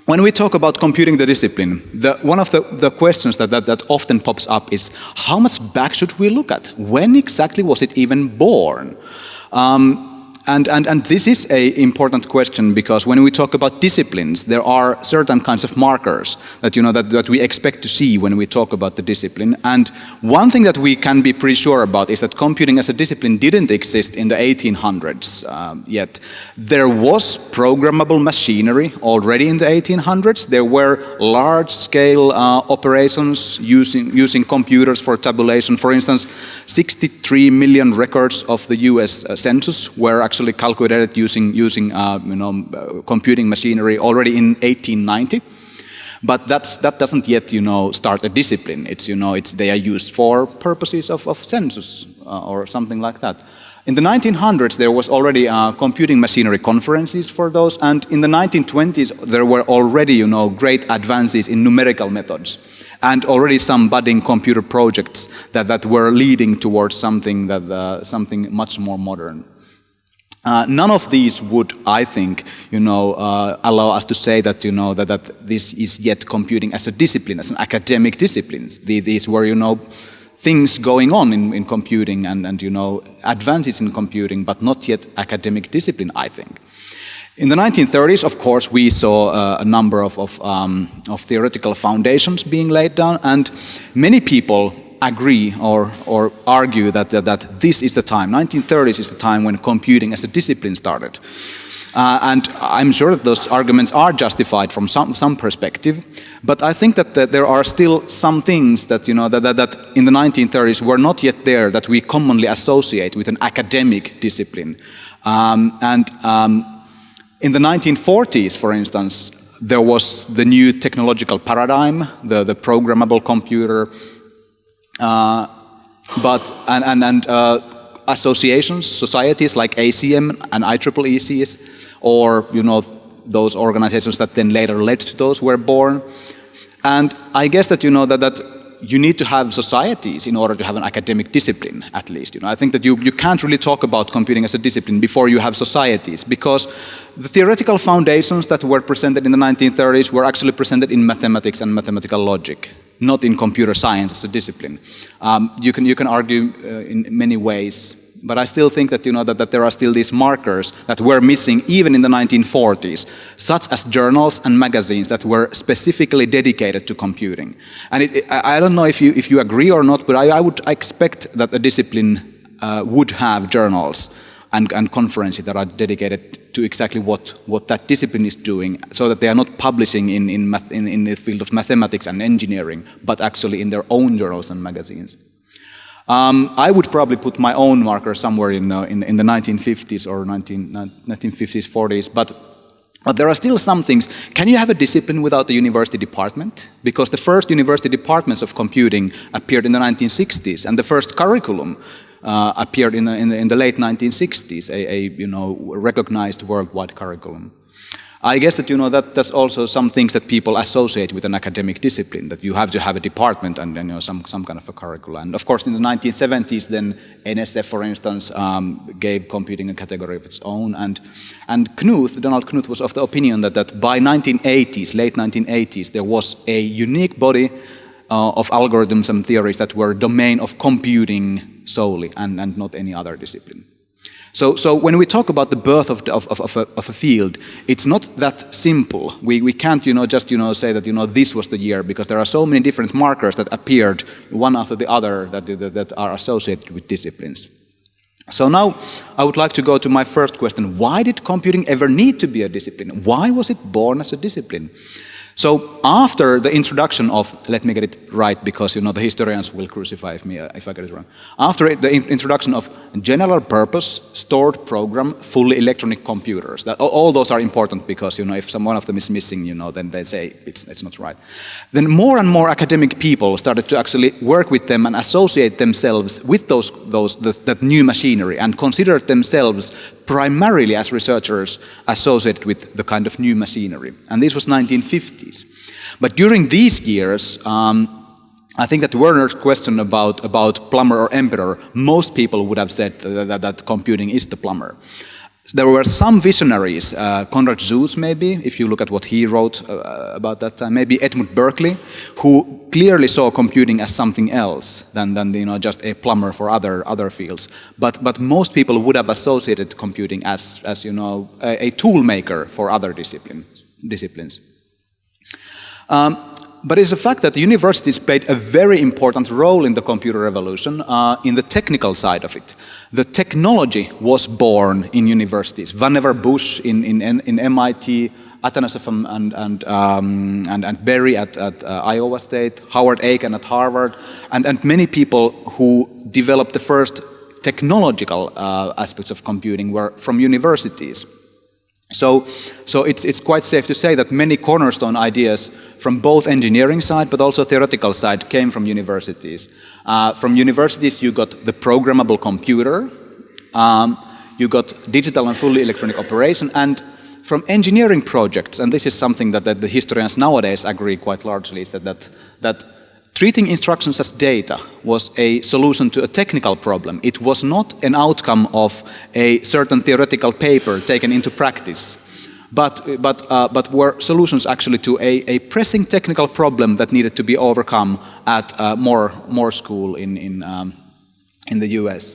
When we talk about computing the discipline, one of the questions that often pops up is, how much back should we look at? When exactly was it even born? And this is an important question, because when we talk about disciplines, there are certain kinds of markers that that we expect to see when we talk about the discipline. And one thing that we can be pretty sure about is that computing as a discipline didn't exist in the 1800s yet. There was programmable machinery already in the 1800s. There were large-scale operations using computers for tabulation. For instance, 63 million records of the US Census were actually calculated using computing machinery already in 1890. But that doesn't yet start a discipline. They are used for purposes of census or something like that. In the 1900s, there was already computing machinery conferences for those, and in the 1920s, there were already great advances in numerical methods, and already some budding computer projects that were leading towards something much more modern. None of these would, I think, allow us to say that that this is yet computing as a discipline, as an academic discipline. These were things going on in computing and advances in computing, but not yet academic discipline, I think. In the 1930s, of course, we saw a number of theoretical foundations being laid down, and many people agree or argue that this is the time, 1930s is the time when computing as a discipline started. And I'm sure that those arguments are justified from some perspective, but I think that there are still some things that, you know, that in the 1930s were not yet there that we commonly associate with an academic discipline. In the 1940s, for instance, there was the new technological paradigm, the programmable computer, associations, societies like ACM and IEEEs, or, you know, those organizations that then later led to those were born. And I guess that, you know, that you need to have societies in order to have an academic discipline, at least. You know, I think that you can't really talk about computing as a discipline before you have societies, because the theoretical foundations that were presented in the 1930s were actually presented in mathematics and mathematical logic, not in computer science as a discipline. You can argue in many ways, but I still think that, you know, that there are still these markers that were missing even in the 1940s, such as journals and magazines that were specifically dedicated to computing. And I don't know if you agree or not, but I would expect that a discipline would have journals and conferences that are dedicated to exactly what that discipline is doing, so that they are not publishing in the field of mathematics and engineering, but actually in their own journals and magazines. I would probably put my own marker somewhere in the 1950s or 1950s, 40s, but there are still some things. Can you have a discipline without a university department? Because the first university departments of computing appeared in the 1960s, and the first curriculum appeared in the late 1960s, you know, recognized worldwide curriculum. I guess that, you know, that's also some things that people associate with an academic discipline, that you have to have a department and, you know, some kind of a curricula. And of course, in the 1970s, then NSF, for instance, gave computing a category of its own. And Donald Knuth was of the opinion that by 1980s, late 1980s, there was a unique body of algorithms and theories that were domain of computing solely and not any other discipline. So when we talk about the birth of a field, it's not that simple. We can't, you know, just, you know, say that, you know, this was the year, because there are so many different markers that appeared one after the other that are associated with disciplines. So now I would like to go to my first question. Why did computing ever need to be a discipline? Why was it born as a discipline? So after the introduction of, let me get it right, because, you know, the historians will crucify me if I get it wrong. After the introduction of general purpose, stored program, fully electronic computers, all those are important, because, you know, if one of them is missing, you know, then they say it's not right. Then more and more academic people started to actually work with them and associate themselves with that new machinery, and considered themselves primarily as researchers associated with the kind of new machinery. And this was 1950s. But during these years, I think that Werner's question about plumber or emperor, most people would have said that computing is the plumber. There were some visionaries, Konrad Zuse maybe, if you look at what he wrote about that time, maybe Edmund Berkeley, who clearly saw computing as something else than you know, just a plumber for other fields. But most people would have associated computing as you know, a tool maker for other disciplines. But it's a fact that the universities played a very important role in the computer revolution, in the technical side of it. The technology was born in universities. Vannevar Bush in MIT, Atanasov and Berry at Iowa State, Howard Aiken at Harvard, and many people who developed the first technological aspects of computing were from universities. So it's quite safe to say that many cornerstone ideas from both engineering side but also theoretical side came from universities. From universities you got the programmable computer, you got digital and fully electronic operation, and from engineering projects, and this is something that the historians nowadays agree quite largely, is that treating instructions as data was a solution to a technical problem. It was not an outcome of a certain theoretical paper taken into practice, but were solutions actually to a pressing technical problem that needed to be overcome at Moore School in the US.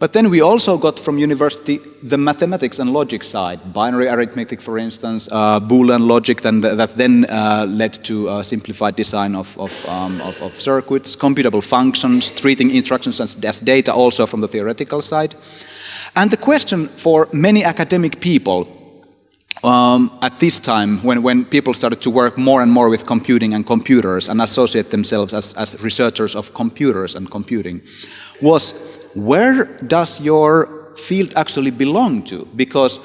But then we also got from university the mathematics and logic side, binary arithmetic, for instance, Boolean logic, that then led to a simplified design of circuits, computable functions, treating instructions as data also from the theoretical side. And the question for many academic people at this time, when people started to work more and more with computing and computers and associate themselves as researchers of computers and computing, was where does your field actually belong to? Because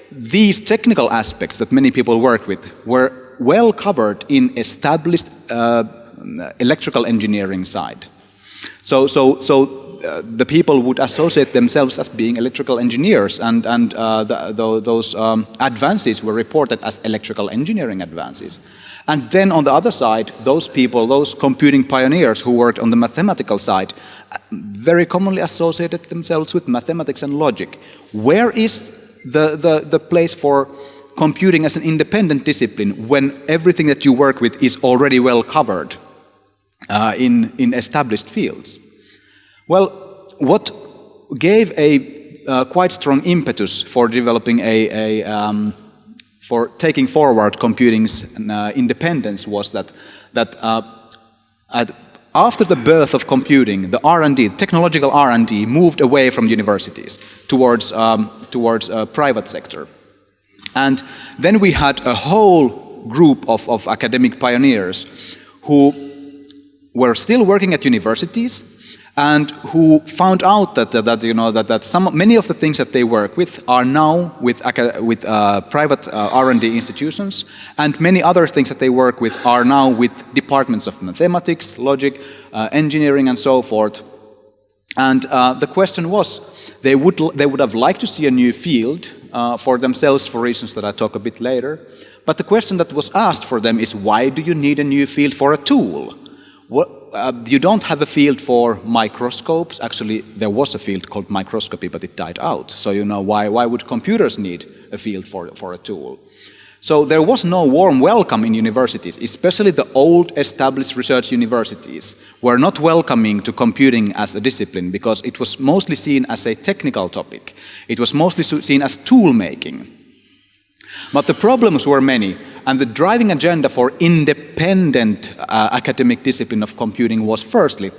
these technical aspects that many people work with were well covered in established electrical engineering side. So the people would associate themselves as being electrical engineers, and those advances were reported as electrical engineering advances. And then on the other side, those people, those computing pioneers who worked on the mathematical side, very commonly associated themselves with mathematics and logic. Where is the place for computing as an independent discipline when everything that you work with is already well covered in established fields? Well, what gave a quite strong impetus for developing for taking forward computing's independence was that after the birth of computing, the R&D, technological R&D, moved away from universities towards private sector, and then we had a whole group of academic pioneers who were still working at universities, and who found out that many of the things that they work with are now with private R&D institutions, and many other things that they work with are now with departments of mathematics, logic, engineering, and so forth. And the question was, they would have liked to see a new field for themselves for reasons that I talk a bit later. But the question that was asked for them is, why do you need a new field for a tool? You don't have a field for microscopes. Actually, there was a field called microscopy, but it died out. So why would computers need a field for a tool? So there was no warm welcome in universities, especially the old established research universities were not welcoming to computing as a discipline because it was mostly seen as a technical topic. It was mostly seen as tool making. But the problems were many, and the driving agenda for independent academic discipline of computing was, firstly,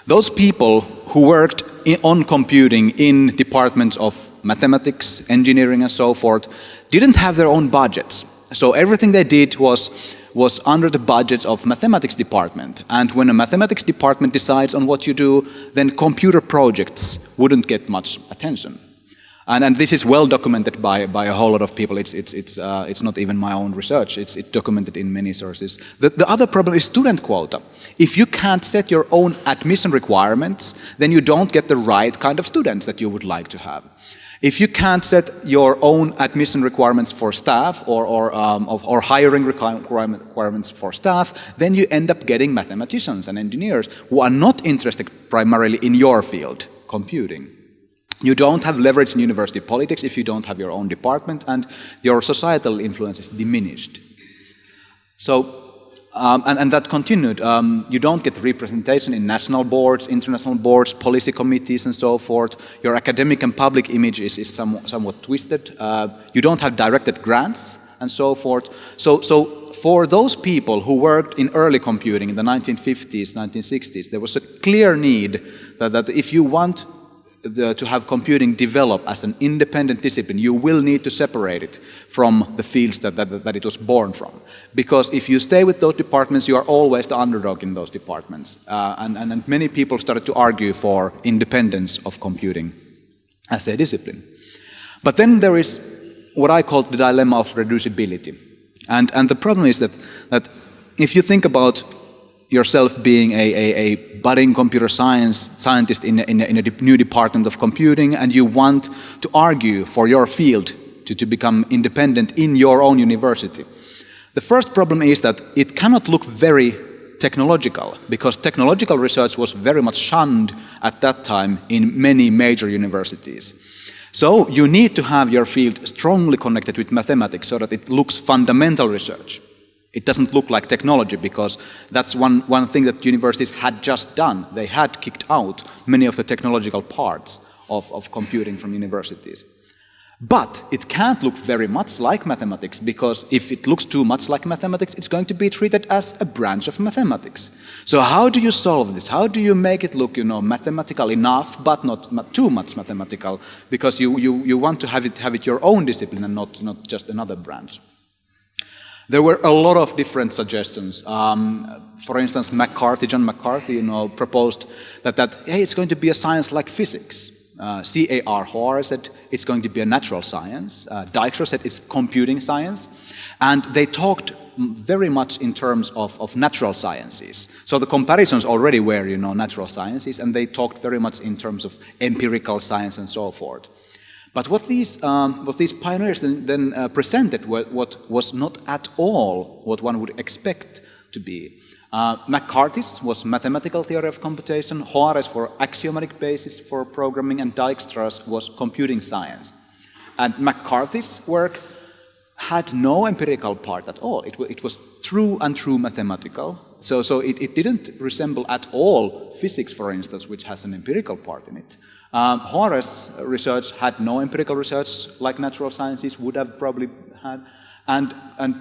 those people who worked on computing in departments of mathematics, engineering, and so forth, didn't have their own budgets. So everything they did was under the budget of mathematics department. And when a mathematics department decides on what you do, then computer projects wouldn't get much attention. And this is well documented by a whole lot of people. It's not even my own research. It's documented in many sources. The other problem is student quota. If you can't set your own admission requirements, then you don't get the right kind of students that you would like to have. If you can't set your own admission requirements for staff or hiring requirements for staff, then you end up getting mathematicians and engineers who are not interested primarily in your field, computing. You don't have leverage in university politics if you don't have your own department, and your societal influence is diminished. So, and that continued. You don't get representation in national boards, international boards, policy committees, and so forth. Your academic and public image is somewhat twisted. You don't have directed grants, and so forth. So for those people who worked in early computing in the 1950s, 1960s, there was a clear need that if you want to have computing develop as an independent discipline, you will need to separate it from the fields that it was born from. Because if you stay with those departments, you are always the underdog in those departments. And many people started to argue for independence of computing as a discipline. But then there is what I call the dilemma of reducibility. And the problem is that if you think about yourself being a budding computer scientist in a new department of computing, and you want to argue for your field to become independent in your own university. The first problem is that it cannot look very technological, because technological research was very much shunned at that time in many major universities. So you need to have your field strongly connected with mathematics so that it looks fundamental research. It doesn't look like technology, because that's one thing that universities had just done. They had kicked out many of the technological parts of computing from universities. But it can't look very much like mathematics, because if it looks too much like mathematics, it's going to be treated as a branch of mathematics. So how do you solve this? How do you make it look, mathematical enough, but not too much mathematical? Because you want to have it your own discipline and not just another branch. There were a lot of different suggestions. For instance, John McCarthy, proposed that hey, it's going to be a science like physics. C.A.R. Hoare said it's going to be a natural science. Dijkstra said it's computing science. And they talked very much in terms of natural sciences. So the comparisons already were, natural sciences, and they talked very much in terms of empirical science and so forth. But what these pioneers then presented what was not at all what one would expect to be. McCarthy's was mathematical theory of computation, Hoare's for axiomatic basis for programming, and Dijkstra's was computing science. And McCarthy's work had no empirical part at all. It was true mathematical. So it didn't resemble at all physics, for instance, which has an empirical part in it. Hoare's research had no empirical research like natural sciences would have probably had. And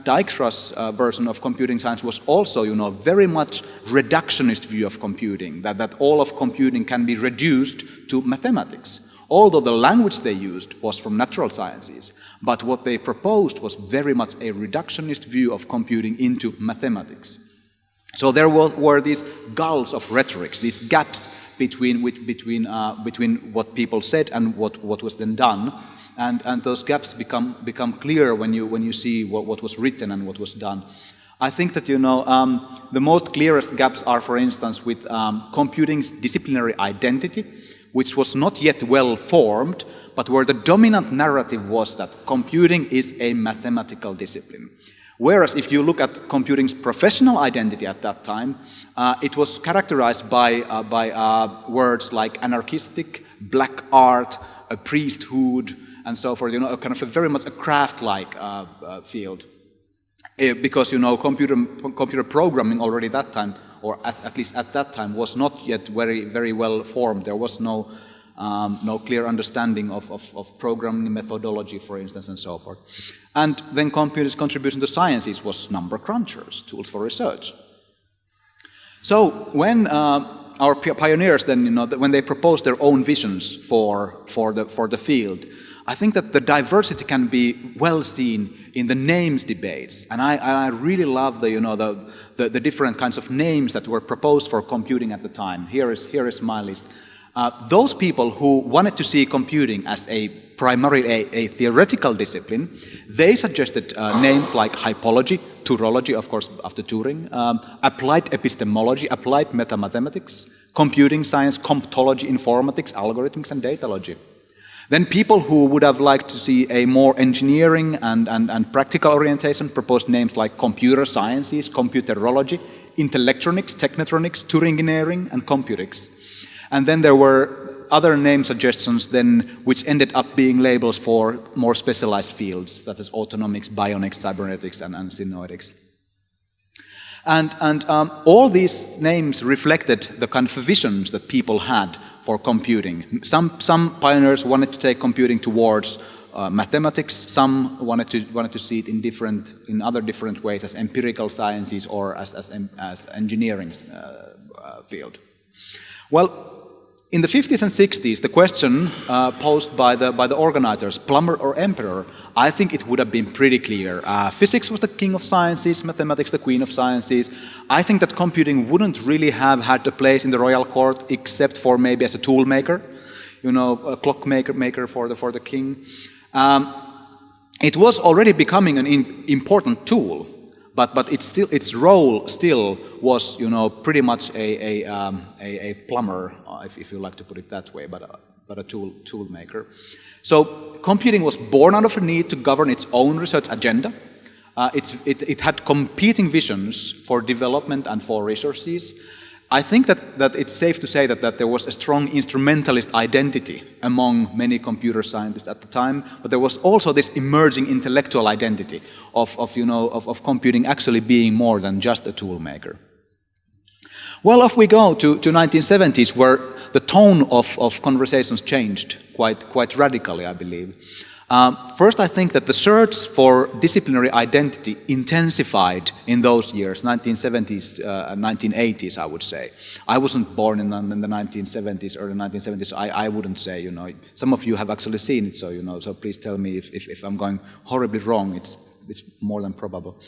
Dijkstra's version of computing science was also, very much reductionist view of computing, that all of computing can be reduced to mathematics. Although the language they used was from natural sciences, but what they proposed was very much a reductionist view of computing into mathematics. So there were these gulls of rhetorics, these gaps between what people said and what was then done. And those gaps become clear when you see what was written and what was done. I think that the most clearest gaps are, for instance, with computing's disciplinary identity, which was not yet well formed, but where the dominant narrative was that computing is a mathematical discipline. Whereas if you look at computing's professional identity at that time, it was characterized by words like anarchistic, black art, a priesthood, and so forth, kind of very much a craft-like field. Because, computer programming already that time, or at least at that time, was not yet very, very well formed. There was no clear understanding of programming methodology, for instance, and so forth. And then computer's contribution to sciences was number crunchers, tools for research. So when our pioneers then, when they proposed their own visions for the field, I think that the diversity can be well seen in the names debates, and I really love the different kinds of names that were proposed for computing at the time. Here is my list. Those people who wanted to see computing as primarily a theoretical discipline, they suggested names like hypology, Turology, of course, after Turing, applied epistemology, applied metamathematics, computing science, comptology, informatics, algorithms, and datalogy. Then people who would have liked to see a more engineering and practical orientation proposed names like computer sciences, computerology, intellectronics, technotronics, Turingineering, and computics. And then there were other name suggestions then which ended up being labels for more specialized fields, such as autonomics, bionics, cybernetics, and synoidics. And all these names reflected the kind of visions that people had for computing. Some pioneers wanted to take computing towards mathematics. Some wanted to see it in other different ways, as empirical sciences or as engineering field. Well, in the 50s and 60s, the question posed by the organizers, plumber or emperor, I think it would have been pretty clear. Physics was the king of sciences, mathematics the queen of sciences. I think that computing wouldn't really have had a place in the royal court except for maybe as a tool maker, a clock maker for the king. It was already becoming an important tool, but its role still was, pretty much a plumber, if you like to put it that way, but a tool maker. So computing was born out of a need to govern its own research agenda. It had competing visions for development and for resources. I think that it's safe to say that there was a strong instrumentalist identity among many computer scientists at the time, but there was also this emerging intellectual identity of computing actually being more than just a tool maker. Well, off we go to 1970s, where the tone of conversations changed quite radically, I believe. First, I think that the search for disciplinary identity intensified in those years, 1970s, 1980s, I would say. I wasn't born in the 1970s, early 1970s. I wouldn't say, you know. Some of you have actually seen it, so you know. So please tell me if I'm going horribly wrong. It's more than probable.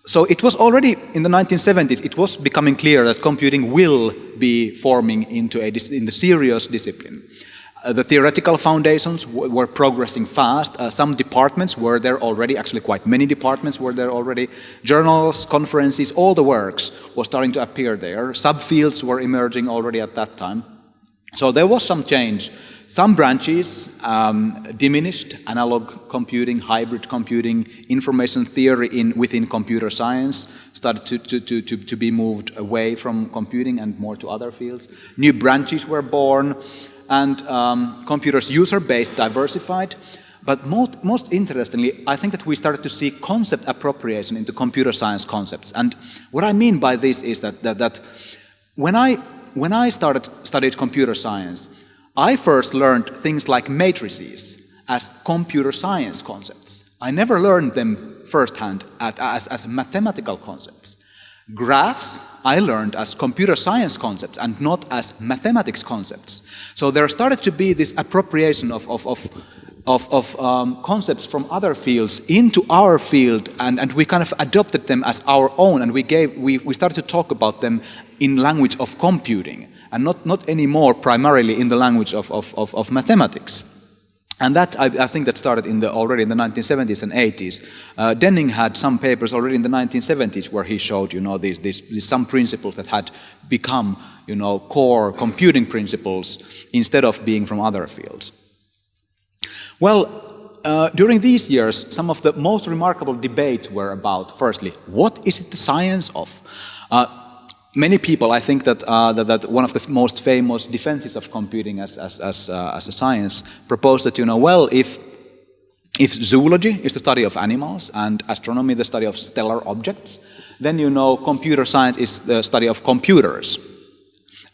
So it was already in the 1970s. It was becoming clear that computing will be forming into the serious discipline. The theoretical foundations were progressing fast. Some departments were there already, actually quite many departments were there already. Journals, conferences, all the works were starting to appear there. Subfields were emerging already at that time. So there was some change. Some branches diminished: analog computing, hybrid computing, information theory within computer science started to be moved away from computing and more to other fields. New branches were born, and computers' user base diversified. But most interestingly, I think that we started to see concept appropriation into computer science concepts. And what I mean by this is that when I studied computer science, I first learned things like matrices as computer science concepts. I never learned them firsthand as mathematical concepts. Graphs I learned as computer science concepts and not as mathematics concepts. So there started to be this appropriation of concepts from other fields into our field, and we kind of adopted them as our own, and we started to talk about them in language of computing, and not anymore primarily in the language of mathematics. And that, I think that started already in the 1970s and 80s. Denning had some papers already in the 1970s where he showed, you know, these some principles that had become, you know, core computing principles instead of being from other fields. Well, during these years, some of the most remarkable debates were about, firstly, what is it the science of? Many people, I think that one of the most famous defenses of computing as a science proposed that, you know, well, if zoology is the study of animals and astronomy the study of stellar objects, then, you know, computer science is the study of computers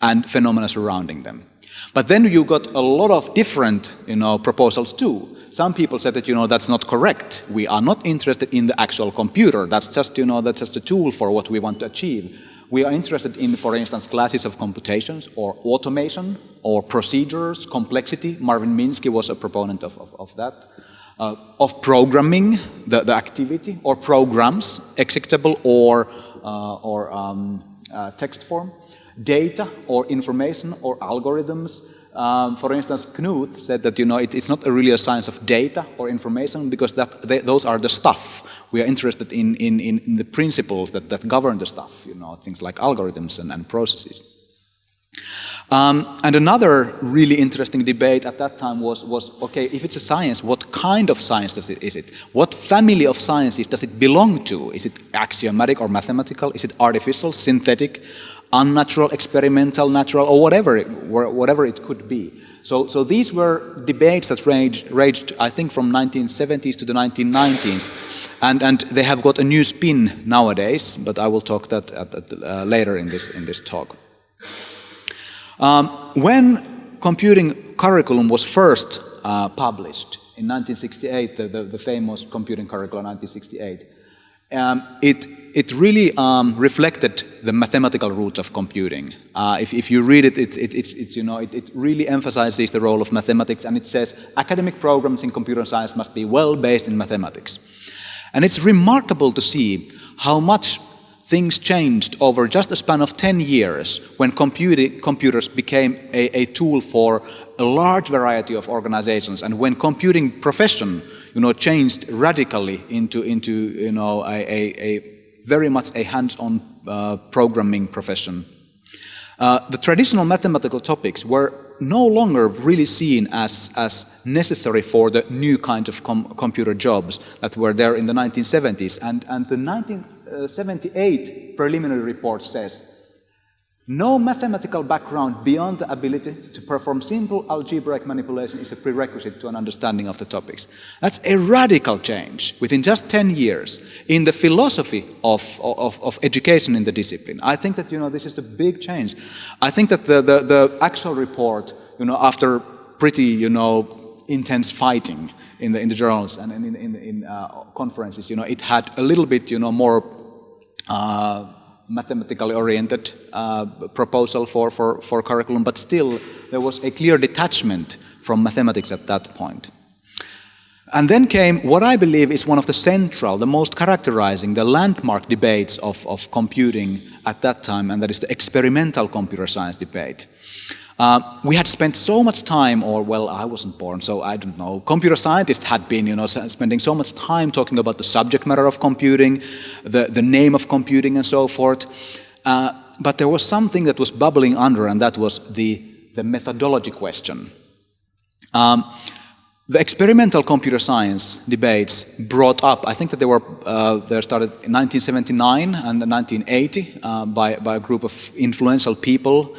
and phenomena surrounding them. But then you got a lot of different, you know, proposals too. Some people said that, you know, that's not correct. We are not interested in the actual computer. That's just, you know, that's just a tool for what we want to achieve. We are interested in, for instance, classes of computations or automation or procedures, complexity. Marvin Minsky was a proponent of that. Of programming, the activity, or programs, executable or text form. Data or information or algorithms. For instance, Knut said that, you know, it's not really a science of data or information because those are the stuff. We are interested in the principles that govern the stuff, you know, things like algorithms and processes. And another really interesting debate at that time was okay, if it's a science, what kind of science is it? What family of sciences does it belong to? Is it axiomatic or mathematical? Is it artificial, synthetic, unnatural, experimental, natural, or whatever it could be? So these were debates that raged, I think, from 1970s to the 1990s, and they have got a new spin nowadays. But I will talk that later in this talk. When computing curriculum was first published in 1968, the famous computing curriculum 1968. It really reflected the mathematical roots of computing. If you read it, it's you know, it really emphasizes the role of mathematics, and it says academic programs in computer science must be well based in mathematics. And it's remarkable to see how much things changed over just a span of 10 years when computers became a tool for a large variety of organizations, and when computing profession, you know, changed radically into you know, a very much a hands-on programming profession. The traditional mathematical topics were no longer really seen as necessary for the new kinds of computer jobs that were there in the 1970s, and the 1978 preliminary report says No mathematical background beyond the ability to perform simple algebraic manipulation is a prerequisite to an understanding of the topics. That's a radical change within just 10 years in the philosophy of education in the discipline. I think that, this is a big change. I think that the actual report, after pretty, intense fighting in the journals and in conferences, it had a little bit, more mathematically oriented proposal for curriculum, but still there was a clear detachment from mathematics at that point. And then came what I believe is one of the central, the most characterizing, the landmark debates of computing at that time, and that is the experimental computer science debate. We had spent so much time, I wasn't born, so I don't know. Computer scientists had been, spending so much time talking about the subject matter of computing, the name of computing, and so forth. But there was something that was bubbling under, and that was the methodology question. The experimental computer science debates brought up, I think that they started in 1979 and 1980 by a group of influential people,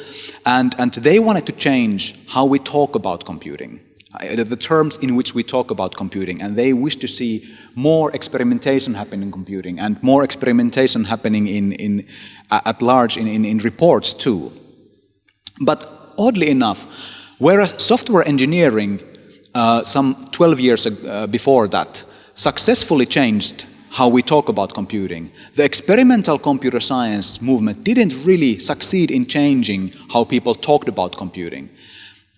and they wanted to change how we talk about computing, the terms in which we talk about computing, and they wished to see more experimentation happening in computing and more experimentation happening at large in reports too. But oddly enough, whereas software engineering some 12 years before that successfully changed how we talk about computing, the experimental computer science movement didn't really succeed in changing how people talked about computing.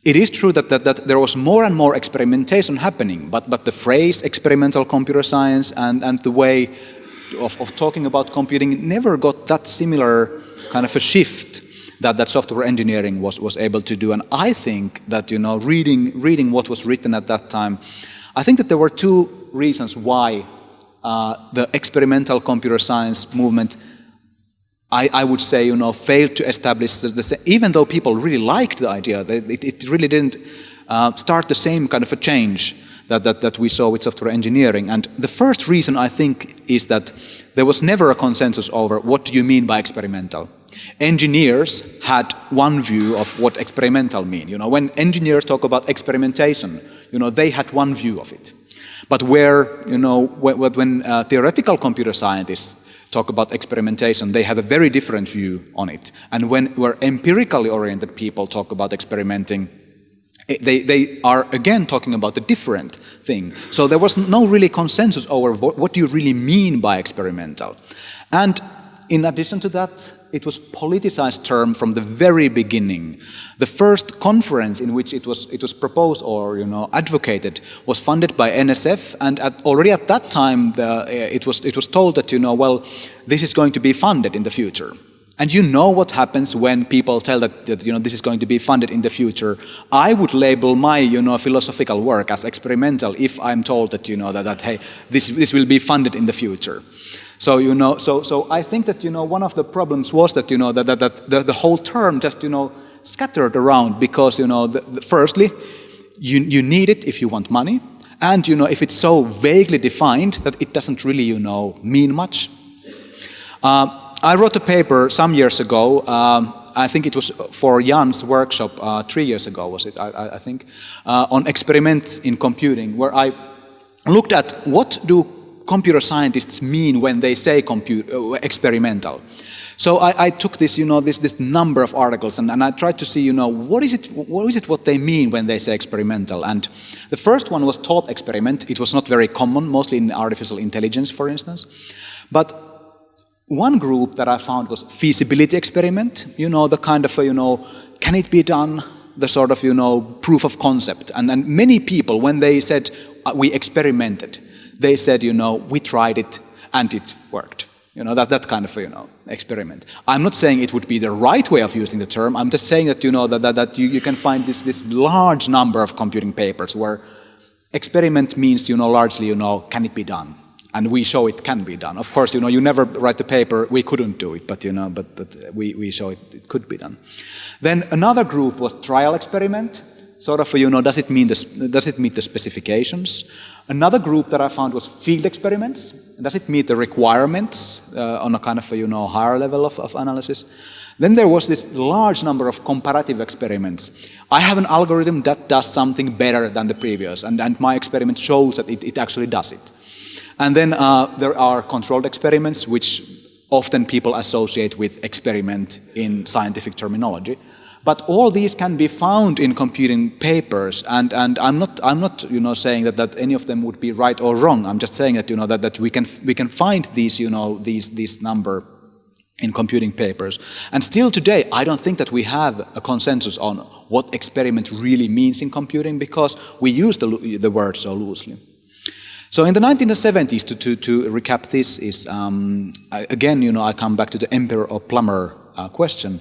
It is true that there was more and more experimentation happening, but the phrase experimental computer science and the way of talking about computing never got that similar kind of a shift that software engineering was able to do. And I think that, reading what was written at that time, I think that there were two reasons why the experimental computer science movement, I would say, failed to establish even though people really liked the idea, it really didn't start the same kind of a change that we saw with software engineering. And the first reason, I think, is that there was never a consensus over what do you mean by experimental. Engineers had one view of what experimental mean. When engineers talk about experimentation, they had one view of it. But when theoretical computer scientists talk about experimentation, they have a very different view on it. And where empirically oriented people talk about experimenting, they are again talking about a different thing. So there was no really consensus over what do you really mean by experimental. And in addition to that, it was politicized term from the very beginning. The first conference in which it was proposed or advocated was funded by NSF, and already at that time it was told that this is going to be funded in the future. And what happens when people tell that this is going to be funded in the future. I would label my philosophical work as experimental if I'm told that that hey, this will be funded in the future. So so I think that one of the problems was that that the whole term just scattered around because firstly you need it if you want money, and if it's so vaguely defined that it doesn't really mean much. I wrote a paper some years ago. I think it was for Jan's workshop 3 years ago, was it? I think on experiments in computing, where I looked at what do computer scientists mean when they say experimental. So I took this, this number of articles, and I tried to see, what is it what they mean when they say experimental. And the first one was thought experiment. It was not very common, mostly in artificial intelligence, for instance. But one group that I found was feasibility experiment. The kind of can it be done? The sort of proof of concept. And many people, when they said we experimented, they said, we tried it and it worked. That kind of experiment. I'm not saying it would be the right way of using the term. I'm just saying that that you can find this large number of computing papers where experiment means largely can it be done, and we show it can be done. Of course you never write the paper we couldn't do it, but but we show it could be done. Then another group was trial experiment. Sort of does it meet the specifications? Another group that I found was field experiments. Does it meet the requirements on a kind of higher level of analysis? Then there was this large number of comparative experiments. I have an algorithm that does something better than the previous, and my experiment shows that it actually does it. And then there are controlled experiments, which often people associate with experiment in scientific terminology. But all these can be found in computing papers, and I'm not saying that any of them would be right or wrong. I'm just saying that that we can find these these number in computing papers. And still today, I don't think that we have a consensus on what experiment really means in computing, because we use the word so loosely. So in the 1970s, to recap this, is again, I come back to the emperor or plumber question.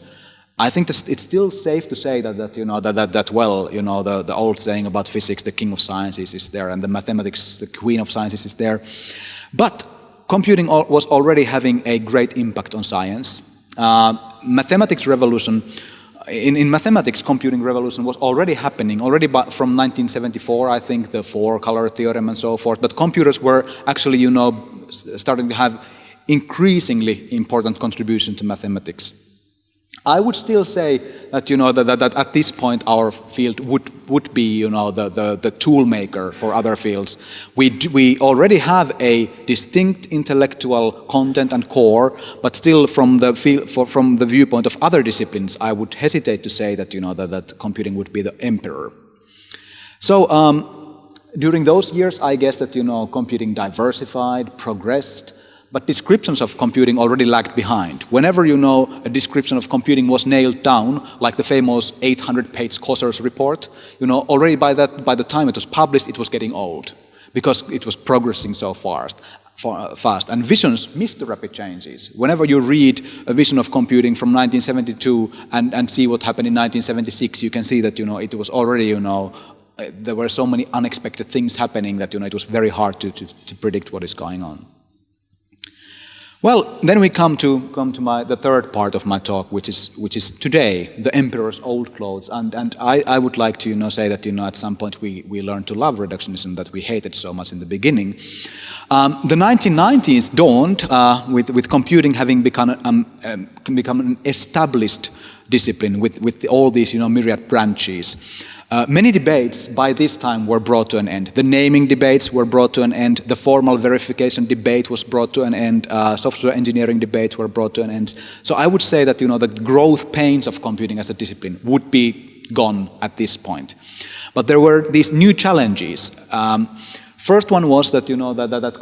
I think it's still safe to say that the old saying about physics, the king of sciences is there, and the mathematics, the queen of sciences is there. But computing was already having a great impact on science. Mathematics revolution. In mathematics, computing revolution was already happening, from 1974, I think, the four-color theorem and so forth. But computers were actually, starting to have increasingly important contribution to mathematics. I would still say that, that at this point our field would be, the tool maker for other fields. We already have a distinct intellectual content and core, but still from the viewpoint of other disciplines, I would hesitate to say that, that computing would be the emperor. So during those years, I guess that, computing diversified, progressed, but descriptions of computing already lagged behind. Whenever, a description of computing was nailed down, like the famous 800-page Cossers report, already by the time it was published, it was getting old, because it was progressing so fast. And visions missed the rapid changes. Whenever you read a vision of computing from 1972 and see what happened in 1976, you can see that, it was already, there were so many unexpected things happening that, it was very hard to predict what is going on. Well, then we come to the third part of my talk, which is today, the emperor's old clothes, and I would like to say that at some point we learned to love reductionism that we hated so much in the beginning. The 1990s dawned with computing having become an established discipline with all these myriad branches. Many debates by this time were brought to an end. The naming debates were brought to an end. The formal verification debate was brought to an end. Software engineering debates were brought to an end. So I would say that the growth pains of computing as a discipline would be gone at this point. But there were these new challenges. First one was that that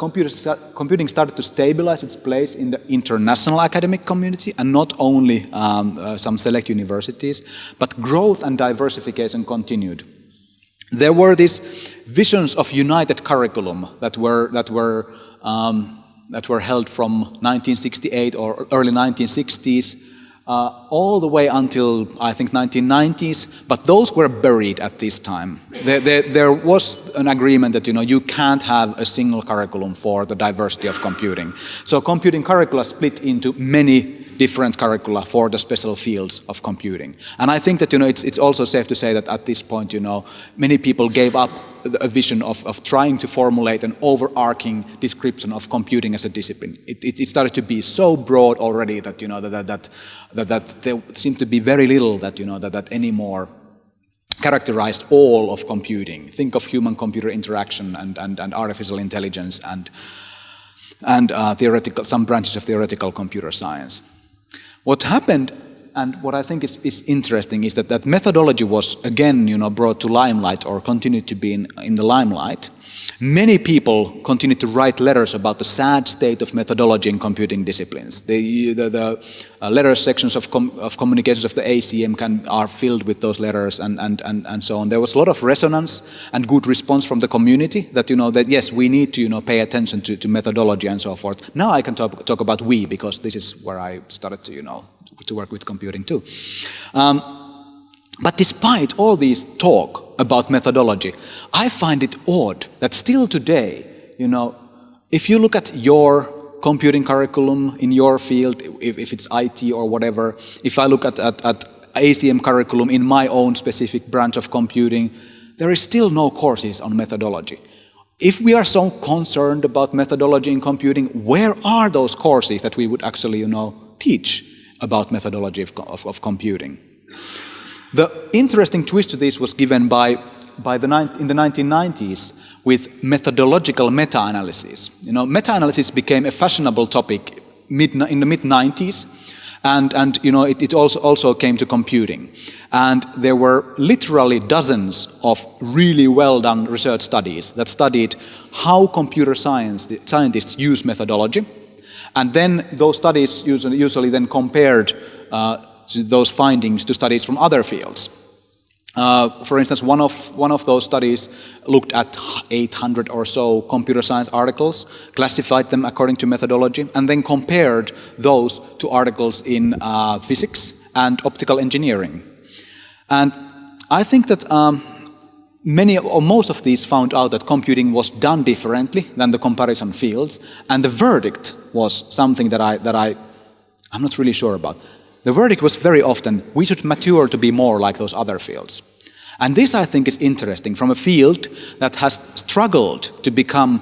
computing started to stabilize its place in the international academic community, and not only some select universities, but growth and diversification continued. There were these visions of united curriculum that were held from 1968 or early 1960s. All the way until, I think, 1990s, but those were buried at this time. There was an agreement that, you can't have a single curriculum for the diversity of computing. So computing curricula split into many different curricula for the special fields of computing. And I think that, it's also safe to say that at this point, many people gave up a vision of trying to formulate an overarching description of computing as a discipline. It started to be so broad already that that there seemed to be very little that anymore characterized all of computing. Think of human-computer interaction and artificial intelligence and theoretical, some branches of theoretical computer science. What happened, and what I think is interesting, is that methodology was again, brought to limelight, or continued to be in the limelight. Many people continued to write letters about the sad state of methodology in computing disciplines. The letter sections of communications of the ACM are filled with those letters and so on. There was a lot of resonance and good response from the community that that yes, we need to pay attention to methodology and so forth. Now I can talk about we, because this is where I started to work with computing too. But despite all this talk about methodology, I find it odd that still today, if you look at your computing curriculum in your field, if it's IT or whatever, if I look at ACM curriculum in my own specific branch of computing, there is still no courses on methodology. If we are so concerned about methodology in computing, where are those courses that we would actually, teach about methodology of computing. The interesting twist to this was given in the 1990s with methodological meta-analysis. Meta-analysis became a fashionable topic in the mid-90s, and it also came to computing. And there were literally dozens of really well-done research studies that studied how computer scientists use methodology, and then those studies usually then compared those findings to studies from other fields. For instance, one of those studies looked at 800 or so computer science articles, classified them according to methodology, and then compared those to articles in physics and optical engineering. And I think that many or most of these found out that computing was done differently than the comparison fields, and the verdict was something that I'm not really sure about. The verdict was very often, we should mature to be more like those other fields. And this, I think, is interesting from a field that has struggled to become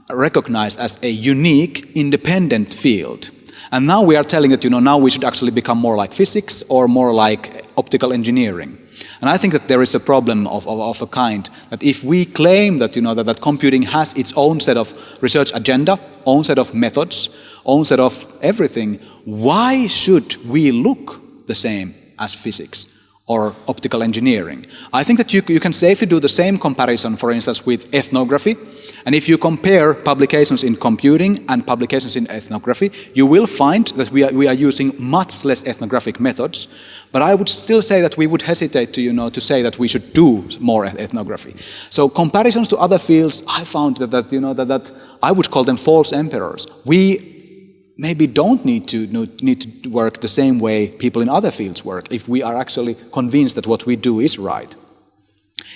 recognized as a unique, independent field. And now we are telling that, now we should actually become more like physics or more like optical engineering. And I think that there is a problem of a kind, that if we claim that, that computing has its own set of research agenda, own set of methods, own set of everything, why should we look the same as physics or optical engineering? I think that you can safely do the same comparison, for instance, with ethnography. And if you compare publications in computing and publications in ethnography, you will find that we are using much less ethnographic methods. But I would still say that we would hesitate to say that we should do more ethnography. So comparisons to other fields, I found that I would call them false emperors. We maybe don't need to work the same way people in other fields work if we are actually convinced that what we do is right.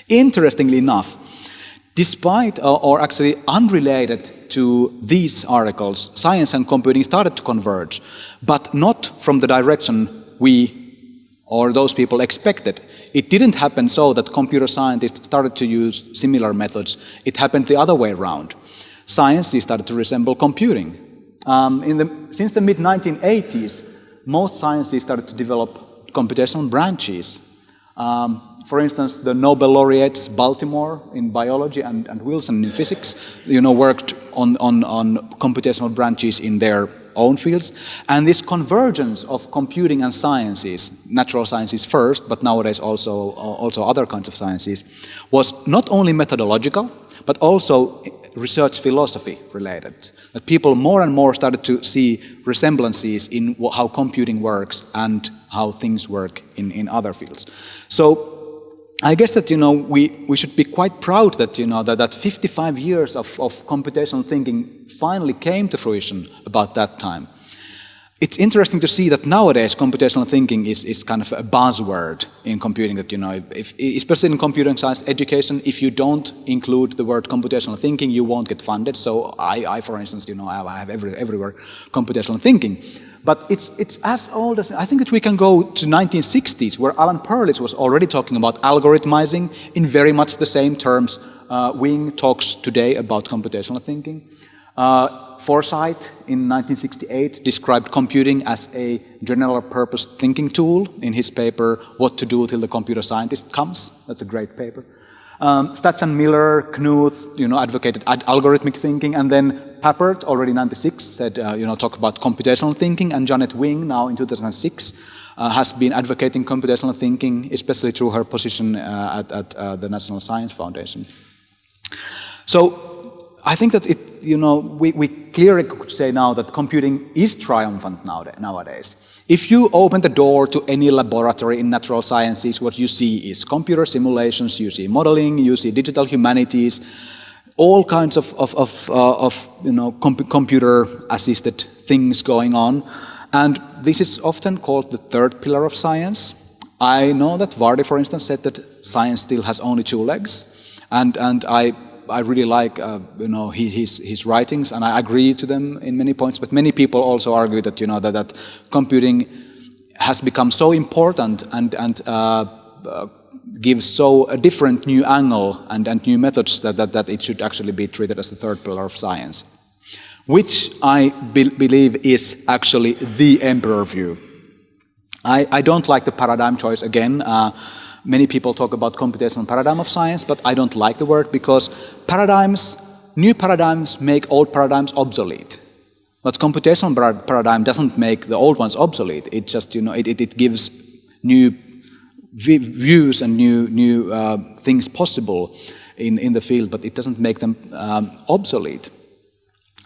Interestingly enough, despite or actually unrelated to these articles, science and computing started to converge, but not from the direction we or those people expected. It didn't happen so that computer scientists started to use similar methods. It happened the other way around. Science started to resemble computing. Since the mid-1980s, most sciences started to develop computational branches. For instance, the Nobel laureates Baltimore in biology and Wilson in physics, worked on computational branches in their own fields. And this convergence of computing and sciences, natural sciences first, but nowadays also other kinds of sciences, was not only methodological, but also research philosophy related. That people more and more started to see resemblances in how computing works and how things work in other fields. So I guess that we should be quite proud that that 55 years of computational thinking finally came to fruition about that time. It's interesting to see that nowadays computational thinking is kind of a buzzword in computing. That especially in computer science education, if you don't include the word computational thinking, you won't get funded. So I for instance, I have everywhere computational thinking. But it's as old as, I think that we can go to 1960s, where Alan Perlis was already talking about algorithmizing in very much the same terms. Wien talks today about computational thinking. Forsyth in 1968 described computing as a general purpose thinking tool in his paper, What to Do Till the Computer Scientist Comes. That's a great paper. Stats and Miller, Knuth, advocated algorithmic thinking, and then Papert, already in 1996, said, talked about computational thinking, and Janet Wing, now in 2006, has been advocating computational thinking, especially through her position at the National Science Foundation. So I think that we clearly could say now that computing is triumphant nowadays. If you open the door to any laboratory in natural sciences, what you see is computer simulations, you see modeling, you see digital humanities, all kinds of computer-assisted things going on. And this is often called the third pillar of science. I know that Vardy, for instance, said that science still has only two legs. And I really like his writings, and I agree to them in many points. But many people also argue that that computing has become so important and gives so a different new angle and new methods that it should actually be treated as the third pillar of science, which I believe is actually the emperor view. I don't like the paradigm choice again. Many people talk about computational paradigm of science, but I don't like the word because new paradigms make old paradigms obsolete. But computational paradigm doesn't make the old ones obsolete. It just, it gives new views and new things possible in the field, but it doesn't make them obsolete.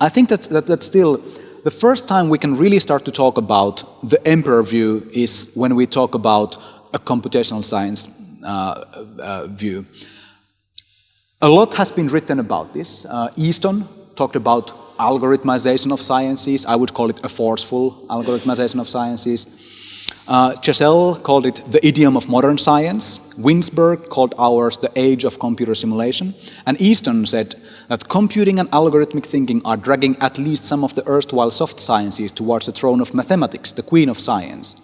I think that still, the first time we can really start to talk about the emperor view is when we talk about a computational science view. A lot has been written about this. Easton talked about algorithmization of sciences. I would call it a forceful algorithmization of sciences. Chazelle called it the idiom of modern science. Winsberg called ours the age of computer simulation. And Easton said that computing and algorithmic thinking are dragging at least some of the erstwhile soft sciences towards the throne of mathematics, the queen of science.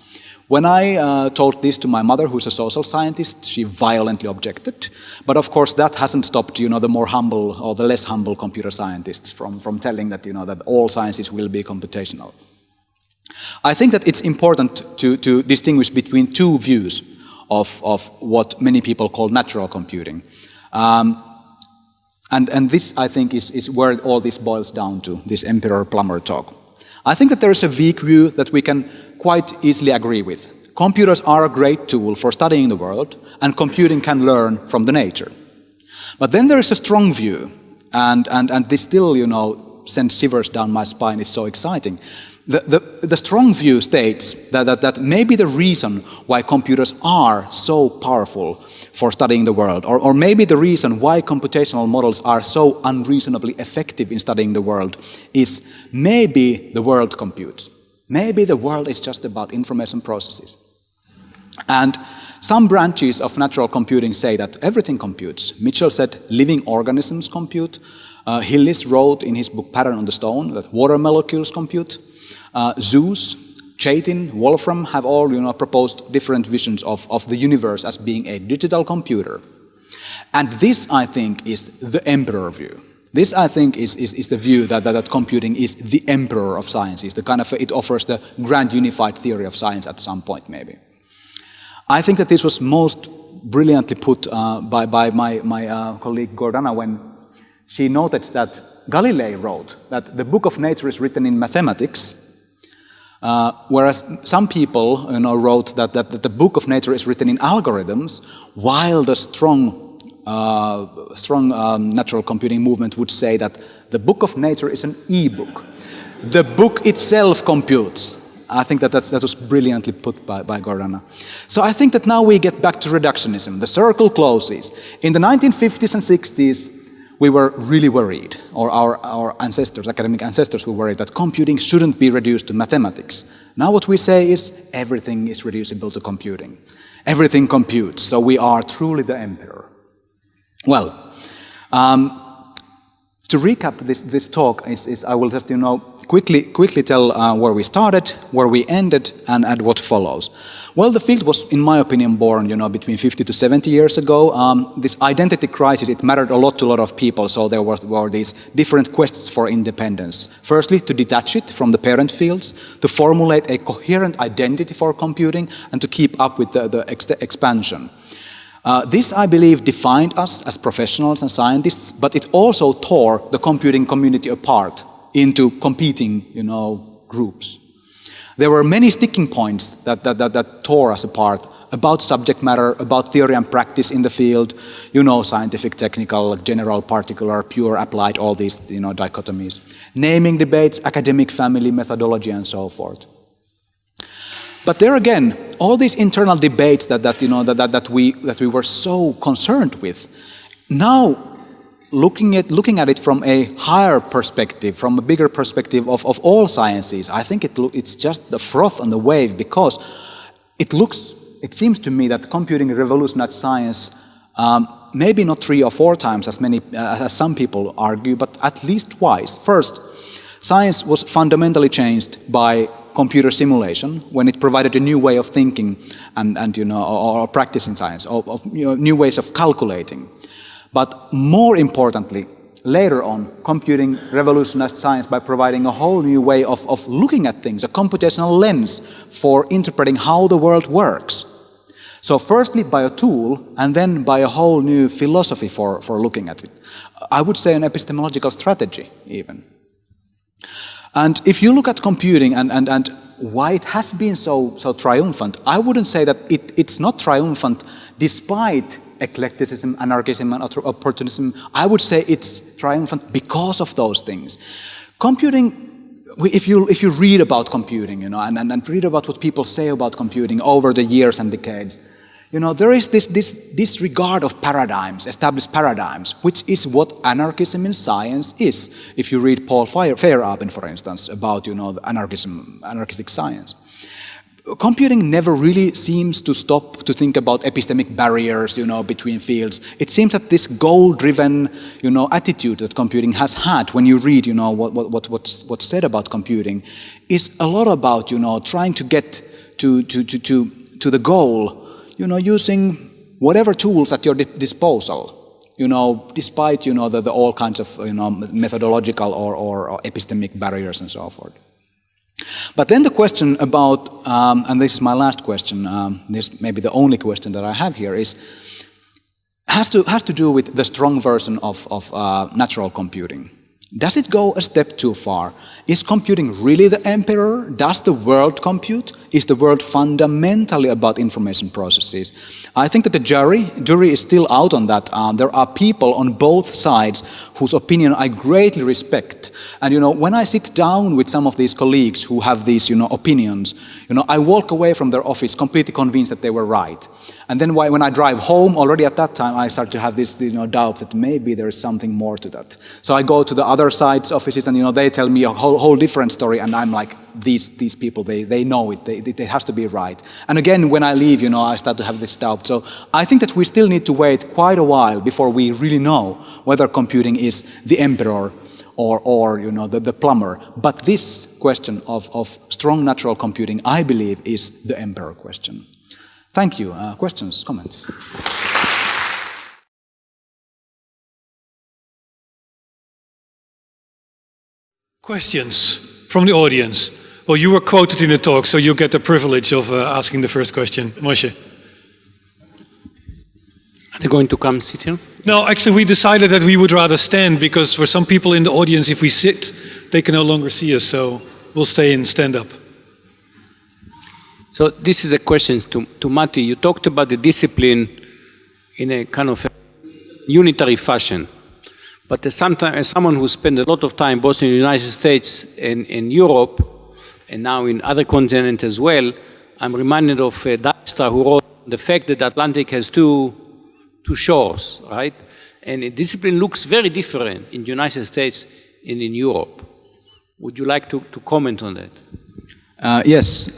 When I told this to my mother, who's a social scientist, she violently objected. But of course, that hasn't stopped, the more humble or the less humble computer scientists from telling that, that all sciences will be computational. I think that it's important to distinguish between two views of what many people call natural computing. And this, I think, is where all this boils down to, this emperor-plumber talk. I think that there is a weak view that we can quite easily agree with. Computers are a great tool for studying the world, and computing can learn from the nature. But then there is a strong view, and this still, sends shivers down my spine. It's so exciting. The strong view states that maybe the reason why computers are so powerful for studying the world, or maybe the reason why computational models are so unreasonably effective in studying the world is maybe the world computes. Maybe the world is just about information processes. And some branches of natural computing say that everything computes. Mitchell said living organisms compute. Hillis wrote in his book Pattern on the Stone that water molecules compute. Zeus, Chaitin, Wolfram have all proposed different visions of the universe as being a digital computer. And this, I think, is the emperor view. This, I think, is the view that computing is the emperor of sciences. It offers the grand unified theory of science at some point, maybe. I think that this was most brilliantly put by my colleague Gordana when she noted that Galilei wrote that the book of nature is written in mathematics, whereas some people wrote that the book of nature is written in algorithms, while the strong natural computing movement would say that the book of nature is an e-book. The book itself computes. I think that was brilliantly put by Gordana. So I think that now we get back to reductionism. The circle closes. In the 1950s and 60s, we were really worried, or our ancestors, academic ancestors, were worried that computing shouldn't be reduced to mathematics. Now what we say is everything is reducible to computing. Everything computes, so we are truly the emperor. Well, to recap this talk, I will just quickly tell where we started, where we ended, and what follows. Well, the field was, in my opinion, born between 50 to 70 years ago. This identity crisis, it mattered a lot to a lot of people, so there were these different quests for independence. Firstly, to detach it from the parent fields, to formulate a coherent identity for computing, and to keep up with the expansion. This, I believe, defined us as professionals and scientists, but it also tore the computing community apart into competing, groups. There were many sticking points that tore us apart about subject matter, about theory and practice in the field, scientific, technical, general, particular, pure, applied, all these, dichotomies. Naming debates, academic, family, methodology, and so forth. But there again, all these internal debates that we were so concerned with, now looking at it from a higher perspective, from a bigger perspective of all sciences, I think it's just the froth on the wave, because it seems to me that computing revolutionized science, maybe not 3 or 4 times as some people argue, but at least twice. First, science was fundamentally changed by computer simulation when it provided a new way of thinking or practicing science, of new ways of calculating. But more importantly, later on, computing revolutionized science by providing a whole new way of looking at things, a computational lens for interpreting how the world works. So firstly by a tool, and then by a whole new philosophy for looking at it. I would say an epistemological strategy, even. And if you look at computing and why it has been so triumphant, I wouldn't say that it's not triumphant despite eclecticism, anarchism, and opportunism. I would say it's triumphant because of those things. Computing, if you read about computing, you know, and read about what people say about computing over the years and decades, you know, there is this disregard of paradigms, established paradigms, which is what anarchism in science is. If you read Paul Feyerabend, for instance, about, you know, anarchistic science. Computing never really seems to stop to think about epistemic barriers, you know, between fields. It seems that this goal-driven, you know, attitude that computing has had, when you read, you know, what's said about computing, is a lot about, you know, trying to get to the goal, you know, using whatever tools at your disposal, you know, despite, you know, the all kinds of, you know, methodological or epistemic barriers and so forth. But then the question about, and this is my last question, this may be the only question that I have here, has to do with the strong version of natural computing. Does it go a step too far? Is computing really the emperor? Does the world compute? Is the world fundamentally about information processes? I think that the jury is still out on that. There are people on both sides whose opinion I greatly respect. And, you know, when I sit down with some of these colleagues who have these, you know, opinions, you know, I walk away from their office completely convinced that they were right. And then when I drive home, already at that time, I start to have this, you know, doubt that maybe there is something more to that. So I go to the other side's offices and, you know, they tell me a whole different story, and I'm like, these people, they know it, they has to be right. And again, when I leave, you know, I start to have this doubt. So I think that we still need to wait quite a while before we really know whether computing is the emperor or you know, the plumber. But this question of strong natural computing, I believe, is the emperor question. Thank you. Questions, comments? Questions from the audience? Well, you were quoted in the talk, so you get the privilege of asking the first question. Moshe. Are they going to come sit here? No, actually we decided that we would rather stand, because for some people in the audience, if we sit, they can no longer see us, so we'll stay and stand up. So this is a question to Matti. You talked about the discipline in a kind of a unitary fashion. But as someone who spent a lot of time both in the United States and in Europe, and now in other continents as well, I'm reminded of Dijkstra, who wrote the fact that the Atlantic has two shores, right? And the discipline looks very different in the United States and in Europe. Would you like to comment on that? Yes.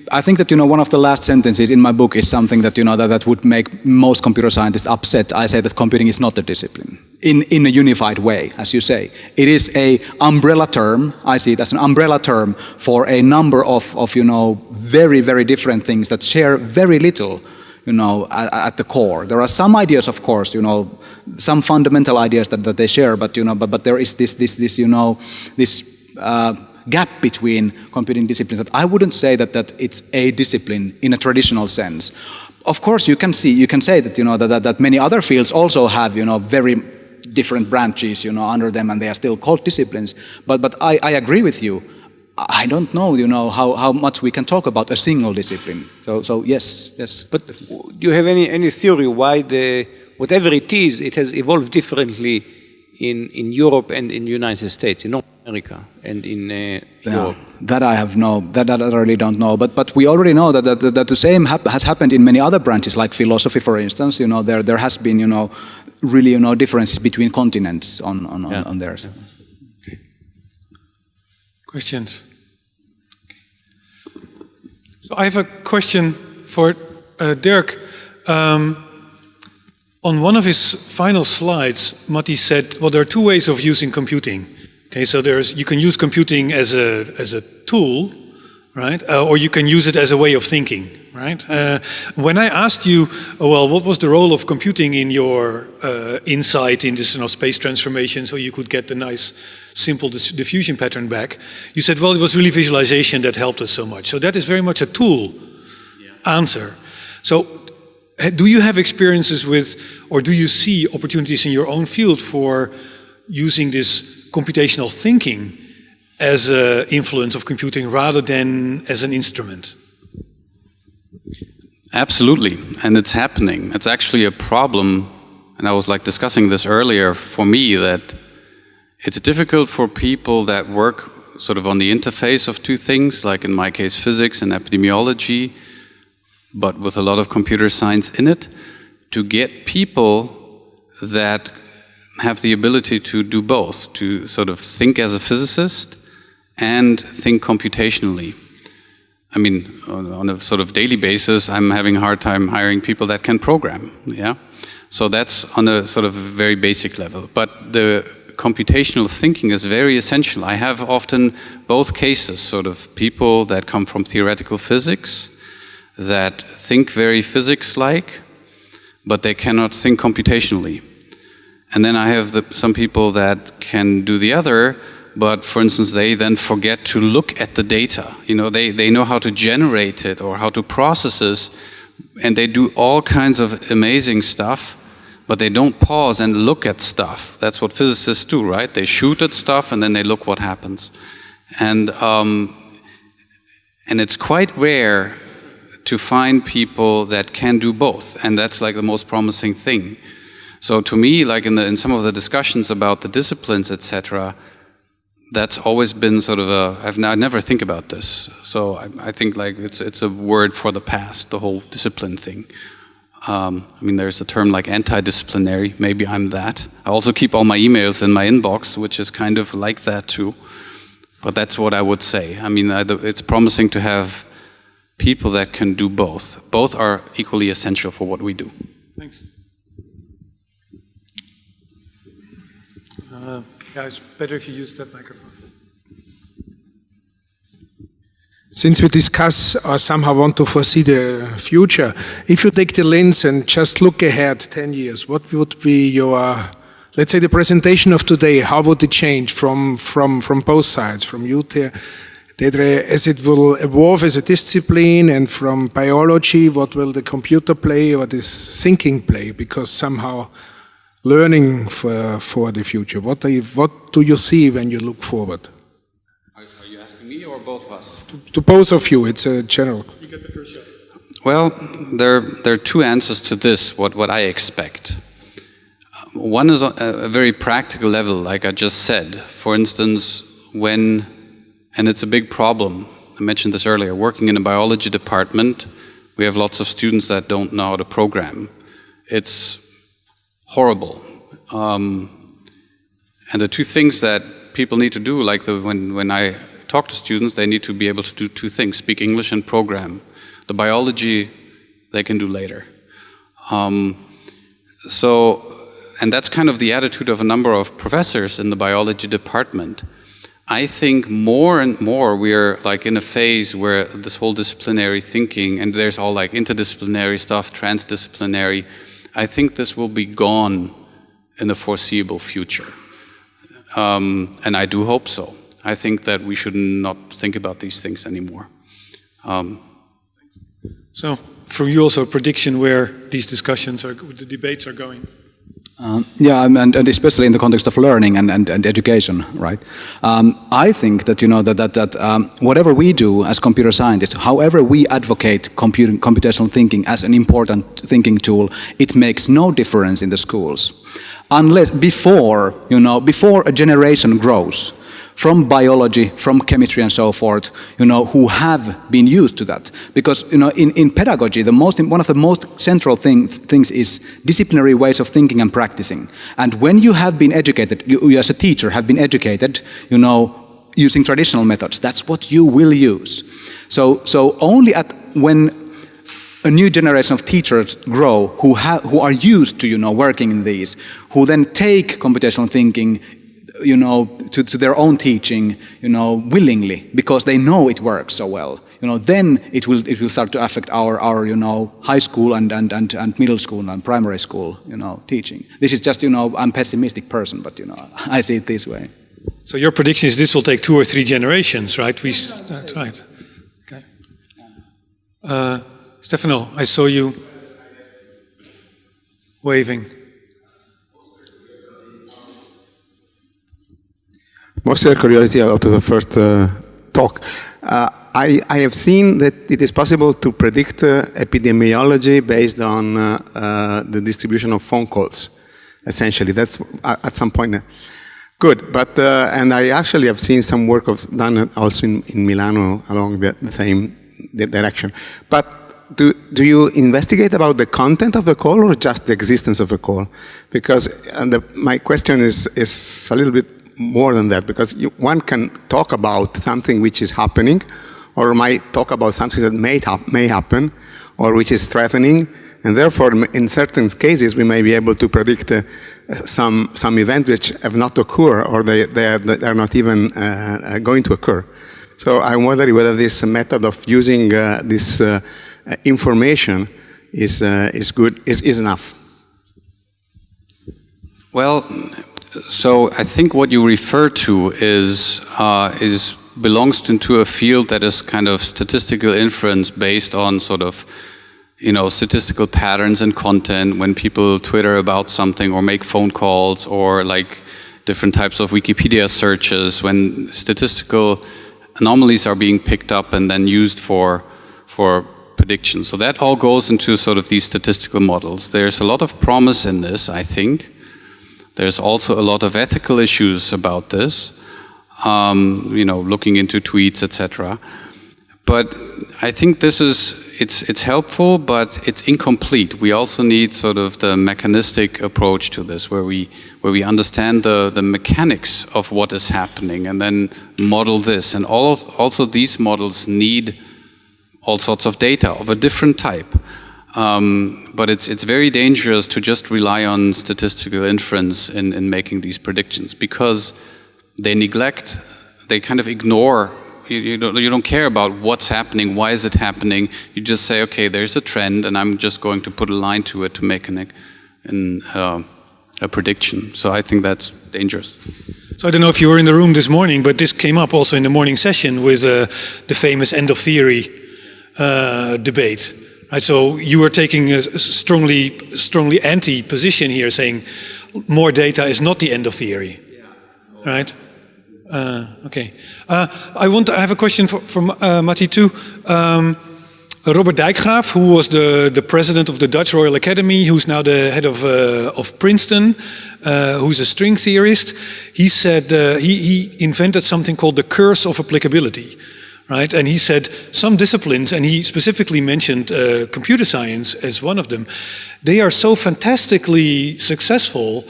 I think that, you know, one of the last sentences in my book is something that, you know, that would make most computer scientists upset. I say that computing is not a discipline in a unified way, as you say. It is an umbrella term. I see it as an umbrella term for a number of you know, very, very different things that share very little, you know, at the core. There are some ideas, of course, you know, some fundamental ideas that they share, but, you know, but there is this you know, this gap between computing disciplines that I wouldn't say that it's a discipline in a traditional sense. Of course, you can say that, you know, that many other fields also have, you know, very different branches, you know, under them, and they are still called disciplines. But I agree with you. I don't know, you know, how much we can talk about a single discipline. So yes. But do you have any theory why whatever it is, it has evolved differently in Europe and in the United States, in North America and in Europe? That I have that I really don't know. But we already know that the same has happened in many other branches, like philosophy, for instance. You know, there has been, you know, really, you know, differences between continents on theirs. Yeah. Okay. Questions? So I have a question for Dirk. On one of his final slides, Matti said, well, there are two ways of using computing. Okay, so you can use computing as a tool, right? Or you can use it as a way of thinking, right? When I asked you, well, what was the role of computing in your insight in this space transformation so you could get the nice, simple diffusion pattern back, you said, well, it was really visualization that helped us so much. So that is very much a tool answer. So do you have experiences with, or do you see opportunities in your own field for using this computational thinking as an influence of computing rather than as an instrument? Absolutely, and it's happening. It's actually a problem, and I was discussing this earlier for me, that it's difficult for people that work sort of on the interface of two things, like in my case physics and epidemiology, but with a lot of computer science in it, to get people that have the ability to do both, to sort of think as a physicist and think computationally. I mean, on a sort of daily basis, I'm having a hard time hiring people that can program, yeah? So that's on a sort of very basic level. But the computational thinking is very essential. I have often both cases, sort of people that come from theoretical physics, that think very physics-like, but they cannot think computationally. And then I have some people that can do the other, but for instance, they then forget to look at the data. You know, they know how to generate it or how to process it, and they do all kinds of amazing stuff, but they don't pause and look at stuff. That's what physicists do, right? They shoot at stuff and then they look what happens. And it's quite rare to find people that can do both, and that's like the most promising thing. So to me, like in some of the discussions about the disciplines, etc., that's always been sort of I never think about this. So I think like it's a word for the past, the whole discipline thing. I mean, there's a term like anti-disciplinary. Maybe I'm that. I also keep all my emails in my inbox, which is kind of like that too. But that's what I would say. I mean, it's promising to have people that can do both. Both are equally essential for what we do. Thanks. Yeah, it's better if you use that microphone. Since we discuss or somehow want to foresee the future, if you take the lens and just look ahead 10 years, what would be your, let's say, the presentation of today? How would it change from both sides, from you, Tedre, as it will evolve as a discipline, and from biology, what will the computer play or this thinking play? Because somehow learning for the future, what do you see when you look forward? Are you asking me or both of us? To both of you, it's a general. You get the first shot. Well, there are two answers to this, what I expect. One is on a very practical level, like I just said. For instance, and it's a big problem, I mentioned this earlier, working in a biology department, we have lots of students that don't know how to program. It's horrible. And the two things that people need to do, like when I talk to students, they need to be able to do two things, speak English and program. The biology, they can do later. And that's kind of the attitude of a number of professors in the biology department. I think more and more we're like in a phase where this whole disciplinary thinking, and there's all like interdisciplinary stuff, transdisciplinary, I think this will be gone in the foreseeable future. And I do hope so. I think that we should not think about these things anymore. So, from you also a prediction where these discussions the debates are going? Yeah, and especially in the context of learning and education, right? I think that that whatever we do as computer scientists, however we advocate computational thinking as an important thinking tool, it makes no difference in the schools, unless before a generation grows from biology, from chemistry and so forth, who have been used to that. Because, in pedagogy, one of the most central things is disciplinary ways of thinking and practicing. And when you have been educated, you as a teacher have been educated, using traditional methods, that's what you will use. So only when a new generation of teachers grow who are used to, working in these, who then take computational thinking to their own teaching, willingly, because they know it works so well, then it will start to affect our high school and middle school and primary school, teaching. This is just, I'm a pessimistic person, but, I see it this way. So your prediction is this will take 2 or 3 generations, right? That's right. Okay. Stefano, I saw you waving. Mostly a curiosity out of the first talk. I have seen that it is possible to predict epidemiology based on the distribution of phone calls. Essentially, that's at some point good. But and I actually have seen some work done also in Milano along the same direction. But do you investigate about the content of the call or just the existence of a call? Because my question is a little bit more than that, because one can talk about something which is happening, or might talk about something that may happen, or which is threatening, and therefore in certain cases we may be able to predict some events which have not occurred, or they are not even going to occur. So I'm wondering whether this method of using this information is enough. Well, so I think what you refer to belongs into a field that is kind of statistical inference based on sort of, statistical patterns and content when people Twitter about something or make phone calls or like different types of Wikipedia searches, when statistical anomalies are being picked up and then used for predictions. So that all goes into sort of these statistical models. There's a lot of promise in this, I think. There's also a lot of ethical issues about this, looking into tweets, etc. But I think it's helpful, but it's incomplete. We also need sort of the mechanistic approach to this, where we understand the mechanics of what is happening and then model this. And also these models need all sorts of data of a different type. But it's very dangerous to just rely on statistical inference in making these predictions, because they kind of ignore, you don't care about what's happening, why is it happening. You just say, okay, there's a trend and I'm just going to put a line to it to make a prediction. So I think that's dangerous. So I don't know if you were in the room this morning, but this came up also in the morning session with the famous end of theory debate. Right, so you were taking a strongly anti-position here, saying more data is not the end of theory, right? Okay. I have a question for Matti too. Robert Dijkgraaf, who was the president of the Dutch Royal Academy, who's now the head of Princeton, who's a string theorist, he said he invented something called the curse of applicability. Right, and he said some disciplines, and he specifically mentioned computer science as one of them, they are so fantastically successful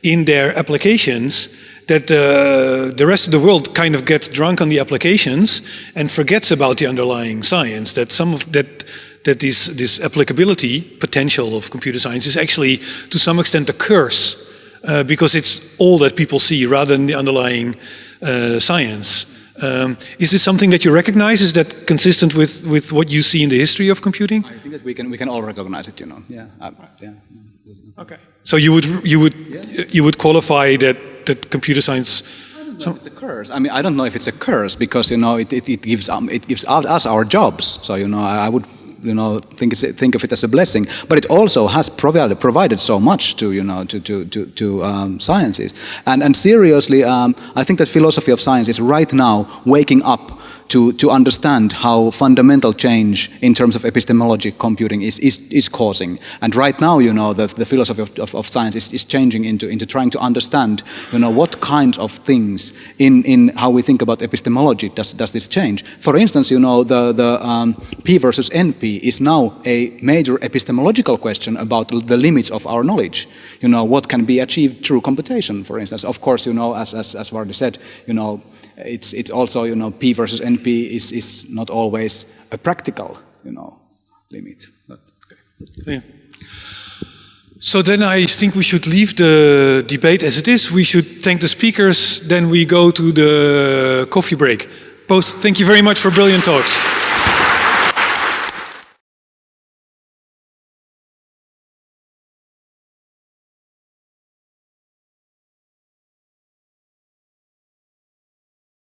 in their applications that the rest of the world kind of gets drunk on the applications and forgets about the underlying science. That this applicability potential of computer science is actually to some extent a curse, because it's all that people see rather than the underlying science. Is this something that you recognize? Is that consistent with what you see in the history of computing? I think that we can all recognize it, Yeah. Okay. So you would qualify that computer science. I don't know if it's a curse. I mean, I don't know if it's a curse, because it gives us our jobs. So I would think of it as a blessing, but it also has provided so much to sciences. And seriously, I think that philosophy of science is right now waking up to understand how fundamental change in terms of epistemology computing is causing. And right now, the philosophy of science is changing into trying to understand, what kinds of things in how we think about epistemology does this change. For instance, the P versus NP is now a major epistemological question about the limits of our knowledge. What can be achieved through computation, for instance. Of course, as Vardy said, it's also, P versus NP is not always a practical, limit. But, okay. Yeah. So then I think we should leave the debate as it is. We should thank the speakers, then we go to the coffee break. Both, thank you very much for brilliant talks.